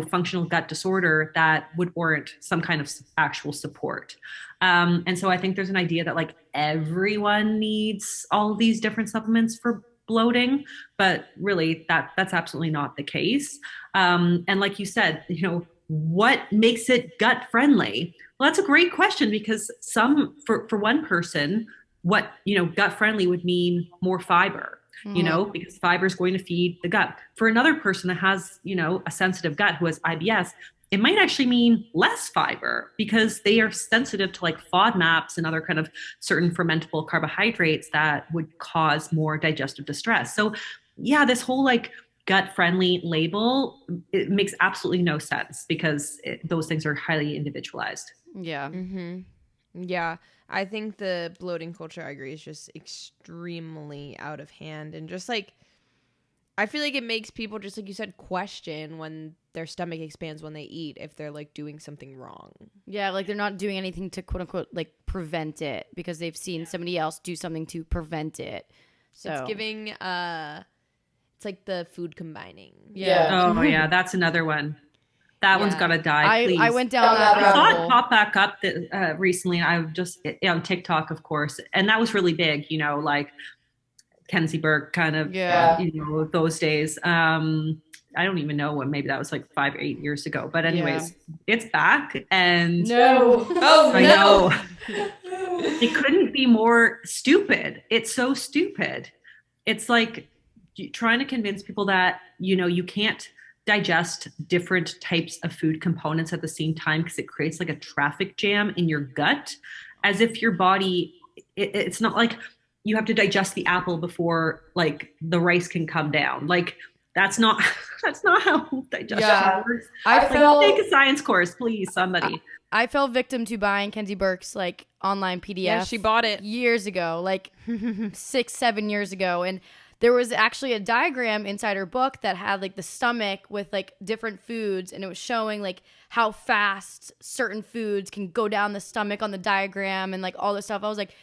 functional gut disorder that would warrant some kind of actual support. And so I think there's an idea that like everyone needs all of these different supplements for bloating, but really that's absolutely not the case. And like you said, what makes it gut friendly? Well, that's a great question, because for one person, what, gut friendly would mean more fiber, because fiber is going to feed the gut. For another person that has, a sensitive gut who has IBS, it might actually mean less fiber because they are sensitive to like FODMAPs and other kind of certain fermentable carbohydrates that would cause more digestive distress. So yeah, this whole like gut friendly label, it makes absolutely no sense because those things are highly individualized. Yeah. Mm-hmm. Yeah. I think the bloating culture, I agree, is just extremely out of hand. And just like, I feel like it makes people, just like you said, question when their stomach expands when they eat, if they're like doing something wrong. Yeah, like they're not doing anything to quote unquote like prevent it because they've seen somebody else do something to prevent it. So it's giving, it's like the food combining. Yeah. Oh yeah, that's another one. That one's got to die, please. I went down that I rabbit saw it hole. pop back up recently. I just on TikTok, of course, and that was really big. Like Kenzie Burke kind of, those days. I don't even know when. Maybe that was like 5 or 8 years ago. But anyways, it's back, and No. Oh, I no. know it couldn't be more stupid. It's so stupid. It's like trying to convince people that you can't digest different types of food components at the same time because it creates like a traffic jam in your gut, as if your body, it's not like you have to digest the apple before like the rice can come down. Like that's not how digestion works. Take a science course, please, somebody. I fell victim to buying Kenzie Burke's like online PDF. Yeah, she bought it years ago, like 6-7 years ago, and there was actually a diagram inside her book that had like the stomach with like different foods, and it was showing like how fast certain foods can go down the stomach on the diagram and like all this stuff. I was like,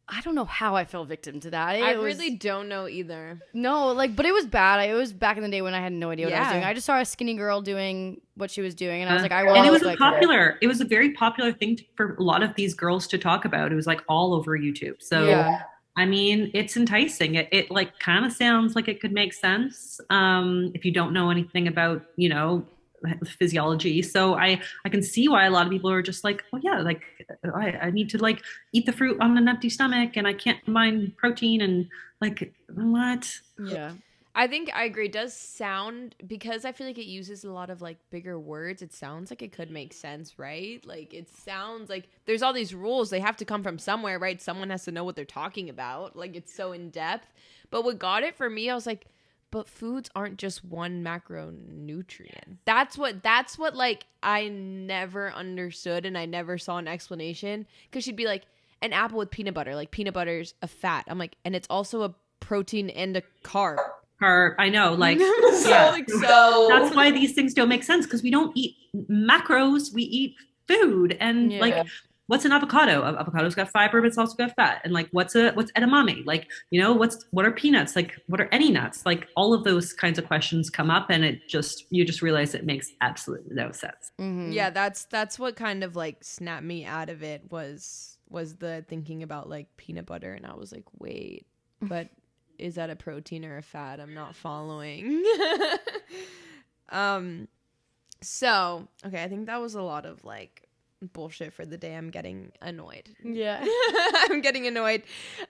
I don't know how I fell victim to that. I really don't know either. No, like, but it was bad. It was back in the day when I had no idea what I was doing. I just saw a skinny girl doing what she was doing, and I was like, I want to look like her. It was a very popular thing for a lot of these girls to talk about. It was like all over YouTube. So I mean, it's enticing. It like kind of sounds like it could make sense if you don't know anything about, physiology. So I can see why a lot of people are just like, oh yeah, like I need to like eat the fruit on an empty stomach and I can't combine protein and like what? Yeah. I think I agree. It does sound, because I feel like it uses a lot of like bigger words, it sounds like it could make sense, right? Like it sounds like there's all these rules. They have to come from somewhere, right? Someone has to know what they're talking about. Like it's so in depth. But what got it for me, I was like, but foods aren't just one macronutrient. That's what like I never understood, and I never saw an explanation, because she'd be like, an apple with peanut butter, like peanut butter's a fat. I'm like, and it's also a protein and a carb. I know, like, So that's why these things don't make sense, because we don't eat macros, we eat food. And like, what's an avocado? Avocado's got fiber, but it's also got fat. And like, what's edamame? Like, what are peanuts? Like, what are any nuts? Like, all of those kinds of questions come up, and you just realize it makes absolutely no sense. Mm-hmm. Yeah, that's what kind of like snapped me out of it was the thinking about like peanut butter, and I was like, wait, but is that a protein or a fat? I'm not following. So, okay, I think that was a lot of like bullshit for the day. I'm getting annoyed. Yeah. I'm getting annoyed.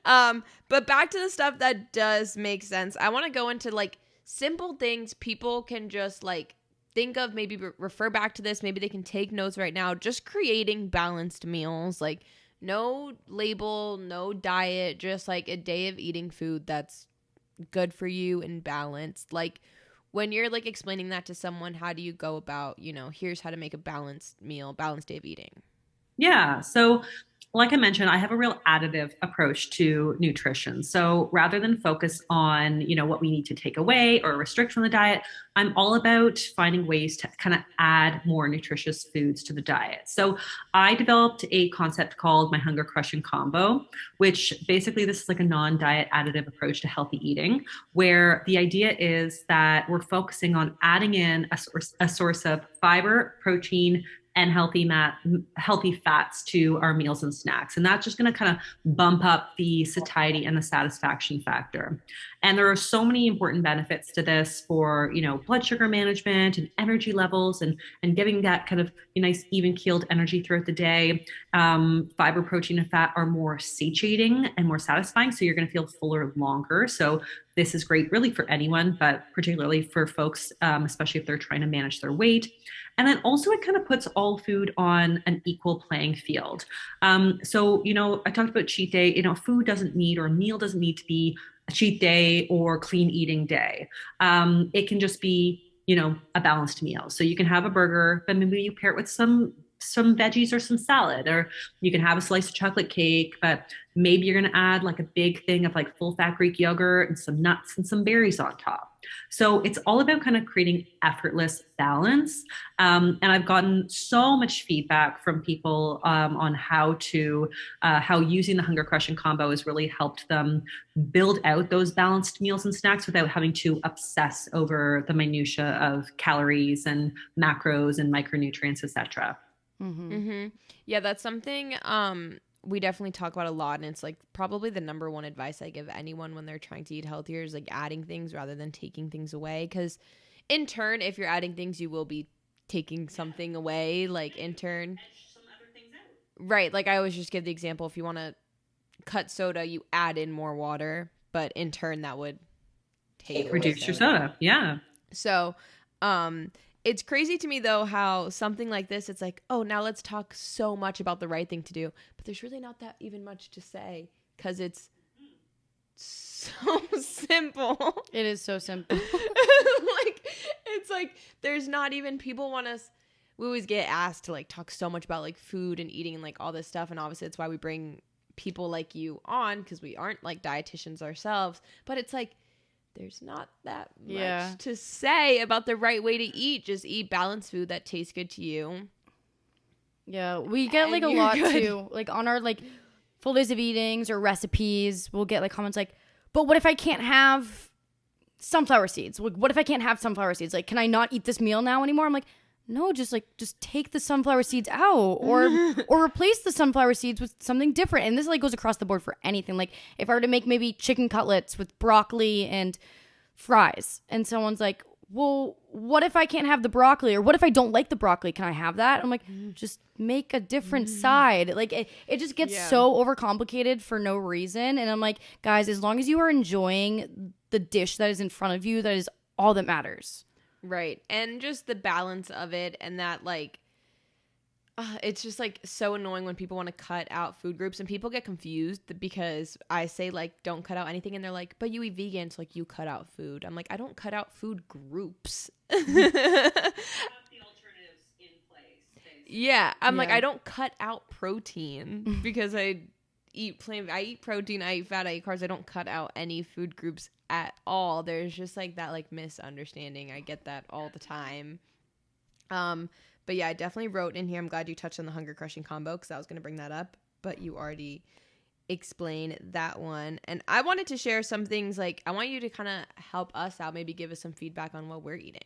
But back to the stuff that does make sense. I want to go into like simple things people can just like think of, maybe refer back to this. Maybe they can take notes right now. Just creating balanced meals, like no label, no diet, just like a day of eating food that's good for you and balanced. Like when you're like explaining that to someone, how do you go about, here's how to make a balanced meal, balanced day of eating? Yeah. So like I mentioned, I have a real additive approach to nutrition. So rather than focus on, what we need to take away or restrict from the diet, I'm all about finding ways to kind of add more nutritious foods to the diet. So I developed a concept called my hunger crushing combo, which basically this is like a non-diet additive approach to healthy eating, where the idea is that we're focusing on adding in a source of fiber, protein, and healthy fats to our meals and snacks. And that's just going to kind of bump up the satiety and the satisfaction factor. And there are so many important benefits to this for, blood sugar management and energy levels and giving that kind of nice even keeled energy throughout the day. Fiber, protein, and fat are more satiating and more satisfying. So you're going to feel fuller longer. So this is great really for anyone, but particularly for folks, especially if they're trying to manage their weight. And then also it kind of puts all food on an equal playing field. So, I talked about cheat day, food doesn't need, or a meal doesn't need to be a cheat day or clean eating day. It can just be, a balanced meal. So you can have a burger, but maybe you pair it with some veggies or some salad, or you can have a slice of chocolate cake, but maybe you're going to add like a big thing of like full fat Greek yogurt and some nuts and some berries on top. So it's all about kind of creating effortless balance. And I've gotten so much feedback from people on how using the hunger crushing combo has really helped them build out those balanced meals and snacks without having to obsess over the minutia of calories and macros and micronutrients, etc. Yeah, that's something we definitely talk about a lot, and it's like probably the number one advice I give anyone when they're trying to eat healthier is like adding things rather than taking things away, because in turn, if you're adding things, you will be taking something away, like in turn. Some other things out. Right, like I always just give the example, if you want to cut soda, you add in more water, but in turn that would reduce your soda. Yeah. So it's crazy to me, though, how something like this, it's like, oh, now let's talk so much about the right thing to do. But there's really not that even much to say because it's so simple. It is so simple. It's like there's not even, people want us, we always get asked to like talk so much about like food and eating and like all this stuff. And obviously it's why we bring people like you on, because we aren't like dietitians ourselves. But it's like, there's not that much to say about the right way to eat. Just eat balanced food that tastes good to you. Yeah, we get like a lot too. Like on our like full days of eatings or recipes, we'll get like comments like, but what if I can't have sunflower seeds? What if I can't have sunflower seeds? Like, can I not eat this meal now anymore? I'm like, no, just take the sunflower seeds out or replace the sunflower seeds with something different. And this like goes across the board for anything. Like if I were to make maybe chicken cutlets with broccoli and fries, and someone's like, well, what if I can't have the broccoli? Or what if I don't like the broccoli? Can I have that? I'm like, just make a different side. Like it just gets so overcomplicated for no reason. And I'm like, guys, as long as you are enjoying the dish that is in front of you, that is all that matters. Right. And just the balance of it, and that like it's just like so annoying when people want to cut out food groups, and people get confused because I say like don't cut out anything, and they're like, but you eat vegan, so like you cut out food. I'm like, I don't cut out food groups. Yeah, I'm like, I don't cut out protein because I eat protein, I eat fat, I eat carbs. I don't cut out any food groups at all. There's just like that like misunderstanding. I get that all the time. But yeah, I definitely wrote in here, I'm glad you touched on the hunger crushing combo because I was going to bring that up, but you already explained that one. And I wanted to share some things, like I want you to kind of help us out, maybe give us some feedback on what we're eating.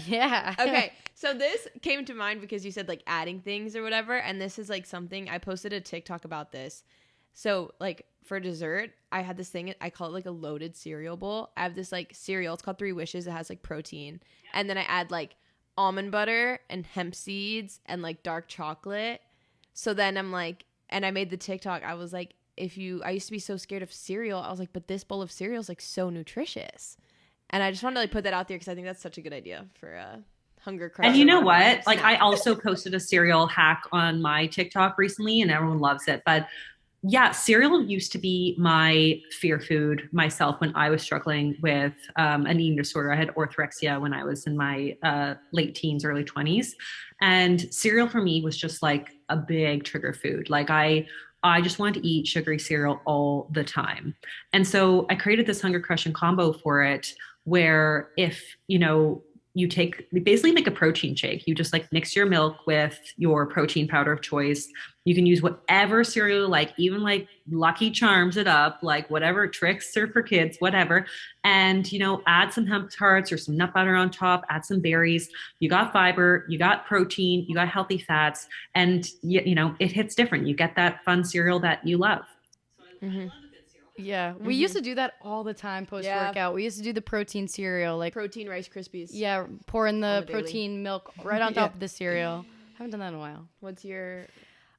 Yeah. Okay. So this came to mind because you said like adding things or whatever. And this is like something, I posted a TikTok about this. So like for dessert, I had this thing, I call it like a loaded cereal bowl. I have this like cereal, it's called 3 Wishes. It has like protein. And then I add like almond butter and hemp seeds and like dark chocolate. So then I'm like, and I made the TikTok. I was like, I used to be so scared of cereal. I was like, but this bowl of cereal is like so nutritious. And I just wanted to like put that out there because I think that's such a good idea for hunger crush. And you know what? Like I also posted a cereal hack on my TikTok recently and everyone loves it. But Yeah, cereal used to be my fear food myself when I was struggling with an eating disorder. I had orthorexia when I was in my late teens, early 20s. And cereal for me was just like a big trigger food. Like I just wanted to eat sugary cereal all the time. And so I created this hunger crushing combo for it where if, you basically make a protein shake. You just like mix your milk with your protein powder of choice. You can use whatever cereal you like, even like Lucky Charms it up, like whatever tricks are for kids, whatever. And, add some hemp tarts or some nut butter on top, add some berries. You got fiber, you got protein, you got healthy fats, and, it hits different. You get that fun cereal that you love. Mm-hmm. Yeah, we used to do that all the time post-workout. We used to do the protein cereal, like Protein Rice Krispies. yeah, pour in the On the daily. protein milk right on top of the cereal. Haven't done that in a while. What's your?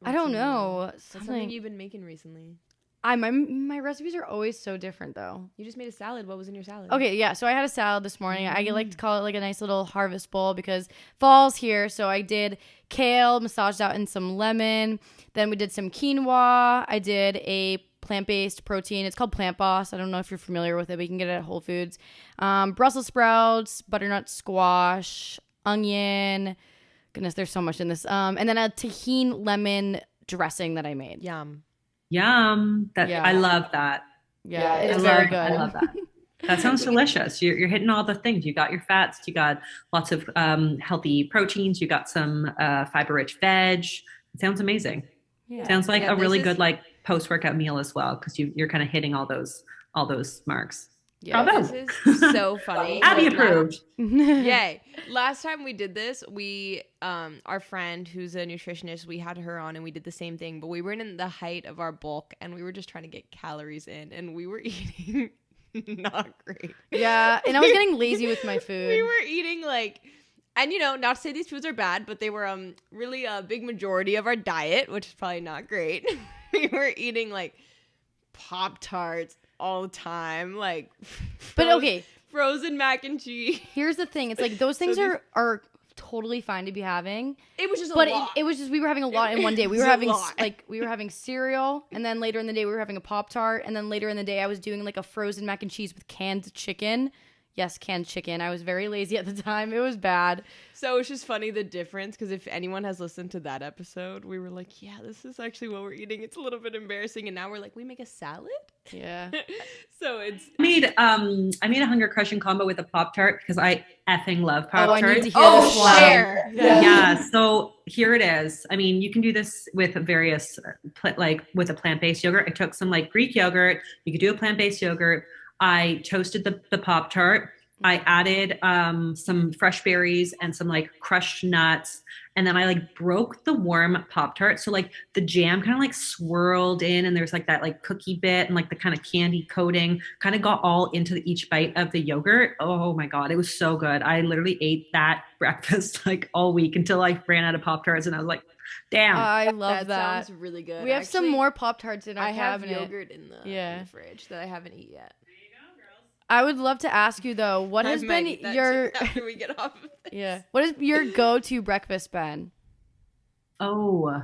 I don't know. What's something you've been making recently? My recipes are always so different though. You just made a salad. What was in your salad? Okay, yeah. So I had a salad this morning. I like to call it like a nice little harvest bowl because fall's here. So I did kale massaged out in some lemon. Then we did some quinoa. I did a plant-based protein. It's called Plant Boss. I don't know if you're familiar with it, but you can get it at Whole Foods. Brussels sprouts, butternut squash, onion. Goodness, there's so much in this. And then a tahini lemon dressing that I made. Yum. I love that. Yeah, Yeah, it's very good. I love that. That sounds delicious. You're hitting all the things. You got your fats. You got lots of healthy proteins. You got some fiber-rich veg. It sounds amazing. Yeah. Sounds like Yeah, a really this good is- like post-workout meal as well because you're kind of hitting all those marks. Yeah. Bravo. This is so funny. Abby Like, approved. Yay. Last time we did this, we our friend who's a nutritionist, we had her on and we did the same thing, but we were in the height of our bulk and we were just trying to get calories in and we were eating not great. Yeah, and I was getting lazy with my food. We were eating like, and not to say these foods are bad, but they were really a big majority of our diet, which is probably not great. We were eating like Pop-Tarts all the time, like But okay, frozen mac and cheese. here's the thing. It's like those things these- are totally fine to be having. It was just But a lot. it was just we were having a lot in one day. We was were a having lot. we were having cereal, and then later in the day we were having a Pop-Tart, and then later in the day I was doing like a frozen mac and cheese with canned chicken. Yes, canned chicken. I was very lazy at the time. It was bad. So it's just funny the difference because if anyone has listened to that episode, we were like, yeah, this is actually what we're eating. It's a little bit embarrassing. And now we're like, we make a salad? Yeah. So it's... I made a hunger crushing combo with a Pop-Tart because I effing love Oh, I need Pop-Tarts. to hear this one. share. Yeah, so here it is. I mean, you can do this with various, like with a plant-based yogurt. I took some like Greek yogurt. You could do a plant-based yogurt. I toasted the Pop-Tart. I added some fresh berries and some like crushed nuts. And then I like broke the warm Pop-Tart. So like the jam kind of like swirled in and there's like that like cookie bit and like the kind of candy coating kind of got all into each bite of the yogurt. Oh my God, it was so good. I literally ate that breakfast like all week until I ran out of Pop-Tarts and I was like, damn. I love that. sounds really good. We have some Actually, more Pop-Tarts in our I have cabinet. yogurt in the fridge that I haven't eaten yet. I would love to ask you though, what has I might been eat that your too after we get off of this. yeah? What is your go-to breakfast been? Oh,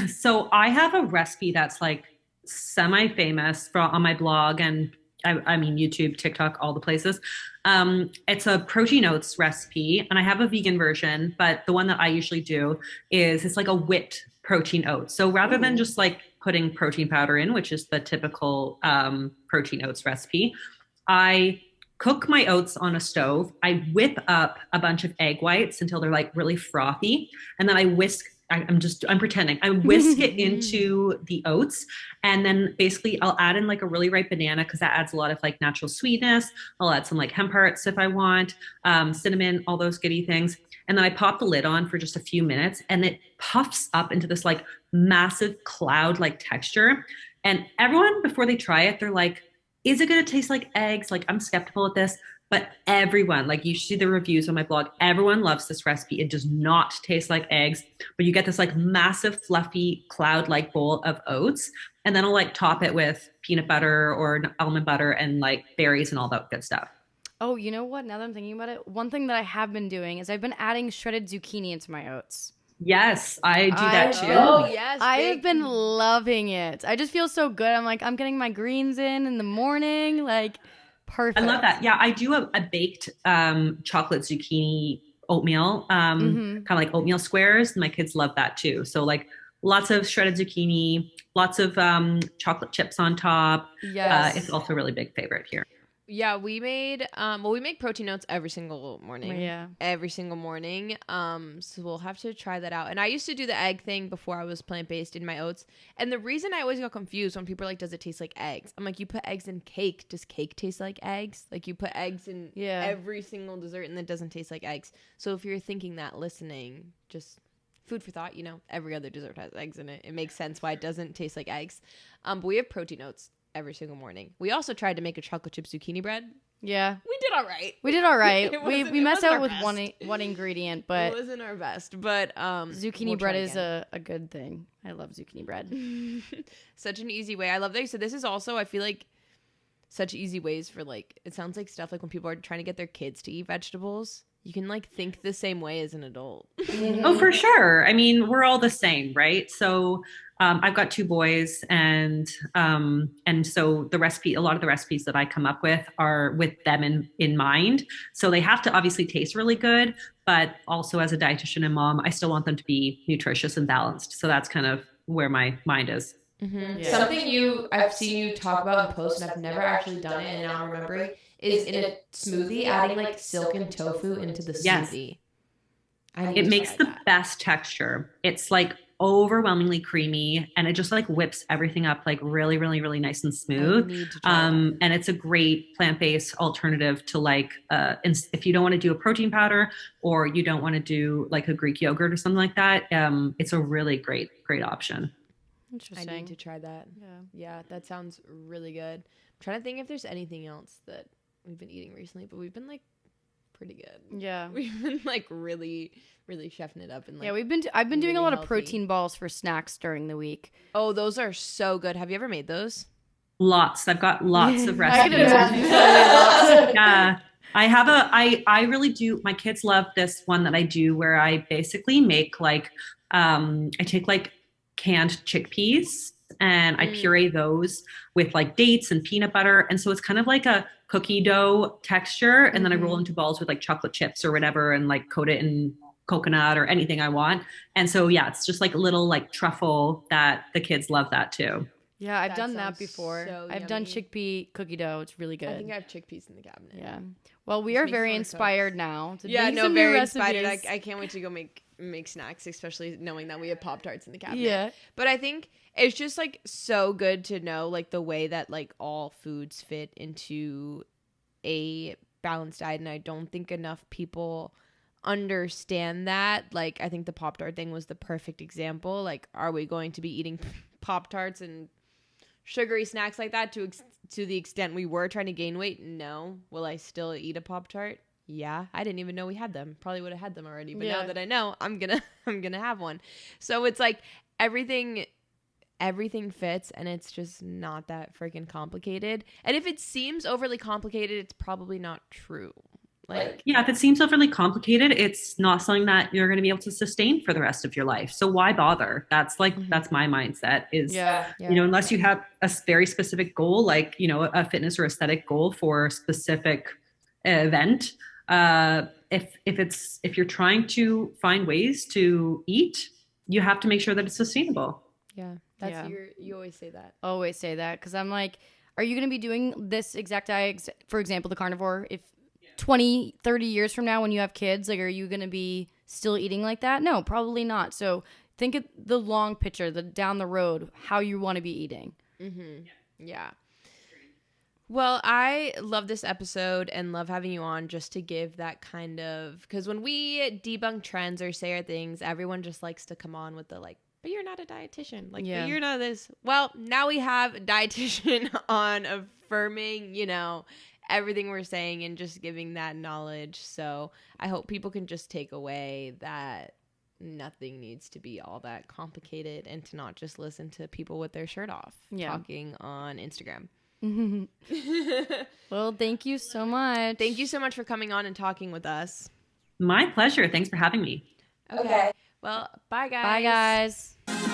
so I have a recipe that's like semi-famous on my blog and I mean YouTube, TikTok, all the places. It's a protein oats recipe, and I have a vegan version, but the one that I usually do is it's like a whipped protein oats. So rather than just like putting protein powder in, which is the typical protein oats recipe, I cook my oats on a stove. I whip up a bunch of egg whites until they're like really frothy. And then I whisk, I'm pretending. I whisk it into the oats. And then basically I'll add in like a really ripe banana because that adds a lot of like natural sweetness. I'll add some like hemp hearts if I want, cinnamon, all those goody things. And then I pop the lid on for just a few minutes and it puffs up into this like massive cloud-like texture. And everyone, before they try it, they're like, is it going to taste like eggs? Like I'm skeptical at this, but everyone, like you should see the reviews on my blog. Everyone loves this recipe. It does not taste like eggs, but you get this like massive fluffy cloud-like bowl of oats. And then I'll like top it with peanut butter or almond butter and like berries and all that good stuff. Oh, you know what? Now that I'm thinking about it, one thing that I have been doing is I've been adding shredded zucchini into my oats. Yes, I do that too. Oh yes, I big- have been loving it. I just feel so good. I'm like, I'm getting my greens in the morning. Like, perfect. I love that. Yeah, I do a baked chocolate zucchini oatmeal, kind of like oatmeal squares. My kids love that too. So like lots of shredded zucchini, lots of chocolate chips on top. Yes. It's also a really big favorite here. Yeah, we made we make protein oats every single morning. Yeah. Every single morning. So we'll have to try that out. And I used to do the egg thing before I was plant-based in my oats. And the reason I always got confused when people are like, does it taste like eggs? I'm like, you put eggs in cake. Does cake taste like eggs? Like you put eggs in every single dessert and it doesn't taste like eggs. So if you're thinking that listening, just food for thought, every other dessert has eggs in it. It makes sense why it doesn't taste like eggs. But we have protein oats every single morning. We also tried to make a chocolate chip zucchini bread. Yeah. We did all right. We did all right. we it messed wasn't out our with best. one ingredient, but It wasn't our best, but zucchini we'll bread try is again. a good thing. I love zucchini bread. Such an easy way. I love that you said this is also, I feel like, such easy ways for like, it sounds like stuff like when people are trying to get their kids to eat vegetables, you can like think the same way as an adult. Oh, for sure. I mean, we're all the same, right? So I've got 2 boys, and so a lot of the recipes that I come up with are with them in mind. So they have to obviously taste really good, but also as a dietitian and mom, I still want them to be nutritious and balanced. So that's kind of where my mind is. Mm-hmm. Yeah. Something I've seen you talk about in posts, and I've never actually done it, and now I'm remembering, is in a smoothie adding like silken tofu into the Yes. smoothie. I need It to makes try the that. best texture. It's like overwhelmingly creamy, and it just like whips everything up like really, really, really nice and I smooth. need to try that. And it's a great plant-based alternative to like if you don't want to do a protein powder, or you don't want to do like a Greek yogurt or something like that. It's a really great option. I Interesting. need to try that. Yeah. Yeah, that sounds really good. I'm trying to think if there's anything else that we've been eating recently, but we've been like pretty good. Yeah. We've been like really, really chefing it up and like Yeah, I've been doing a really lot of healthy. protein balls for snacks during the week. Oh, those are so good. Have you ever made those? Lots. I've got lots of I can recipes. imagine. Yeah. I really do. My kids love this one that I do where I basically make like, I take like canned chickpeas and I puree those with like dates and peanut butter. And so it's kind of like a cookie dough texture. And then I roll into balls with like chocolate chips or whatever and like coat it in coconut or anything I want. And so, yeah, it's just like a little like truffle that the kids love that too. Yeah, I've That done that sounds before. so I've done yummy. chickpea cookie dough. It's really good. I think I have chickpeas in the cabinet. Yeah. Well, we This are makes very me wanna inspired now to Yeah, make no, some new very inspired. recipes. I can't wait to go make snacks, especially knowing that we have Pop-Tarts in the cabinet. Yeah. But I think it's just like so good to know like the way that like all foods fit into a balanced diet, and I don't think enough people understand that. Like I think the Pop-Tart thing was the perfect example. Like, are we going to be eating Pop-Tarts and sugary snacks like that to the extent we were trying to gain weight? No. Will I still eat a Pop-Tart? Yeah. I didn't even know we had them. Probably would have had them already. But now Yeah. that I know, I'm gonna have one. So it's like everything fits, and it's just not that freaking complicated. And if it seems overly complicated, it's probably not true. Like Yeah, if it seems overly complicated, it's not something that you're going to be able to sustain for the rest of your life. So why bother? That's like, that's my mindset is, Yeah. yeah. you know, unless you have a very specific goal, like, you know, a fitness or aesthetic goal for a specific event. If you're trying to find ways to eat, you have to make sure that it's sustainable. Yeah. That's Yeah. you always say that. Always say that because I'm like, are you going to be doing this exact diet, for example, the carnivore, if 20, 30 years from now when you have kids, like, are you going to be still eating like that? No, probably not. So think of the long picture, the down the road, how you want to be eating. Yeah. Well, I love this episode and love having you on just to give that kind of, because when we debunk trends or say our things, everyone just likes to come on with the like, but you're not a dietitian. Like, Yeah. but you're not this. Well, now we have a dietitian on affirming, you know, everything we're saying and just giving that knowledge. So I hope people can just take away that nothing needs to be all that complicated and to not just listen to people with their shirt off talking on Instagram. Well, thank you so much. Thank you so much for coming on and talking with us. My pleasure. Thanks for having me. Okay. Well, Well, bye guys. Bye, guys.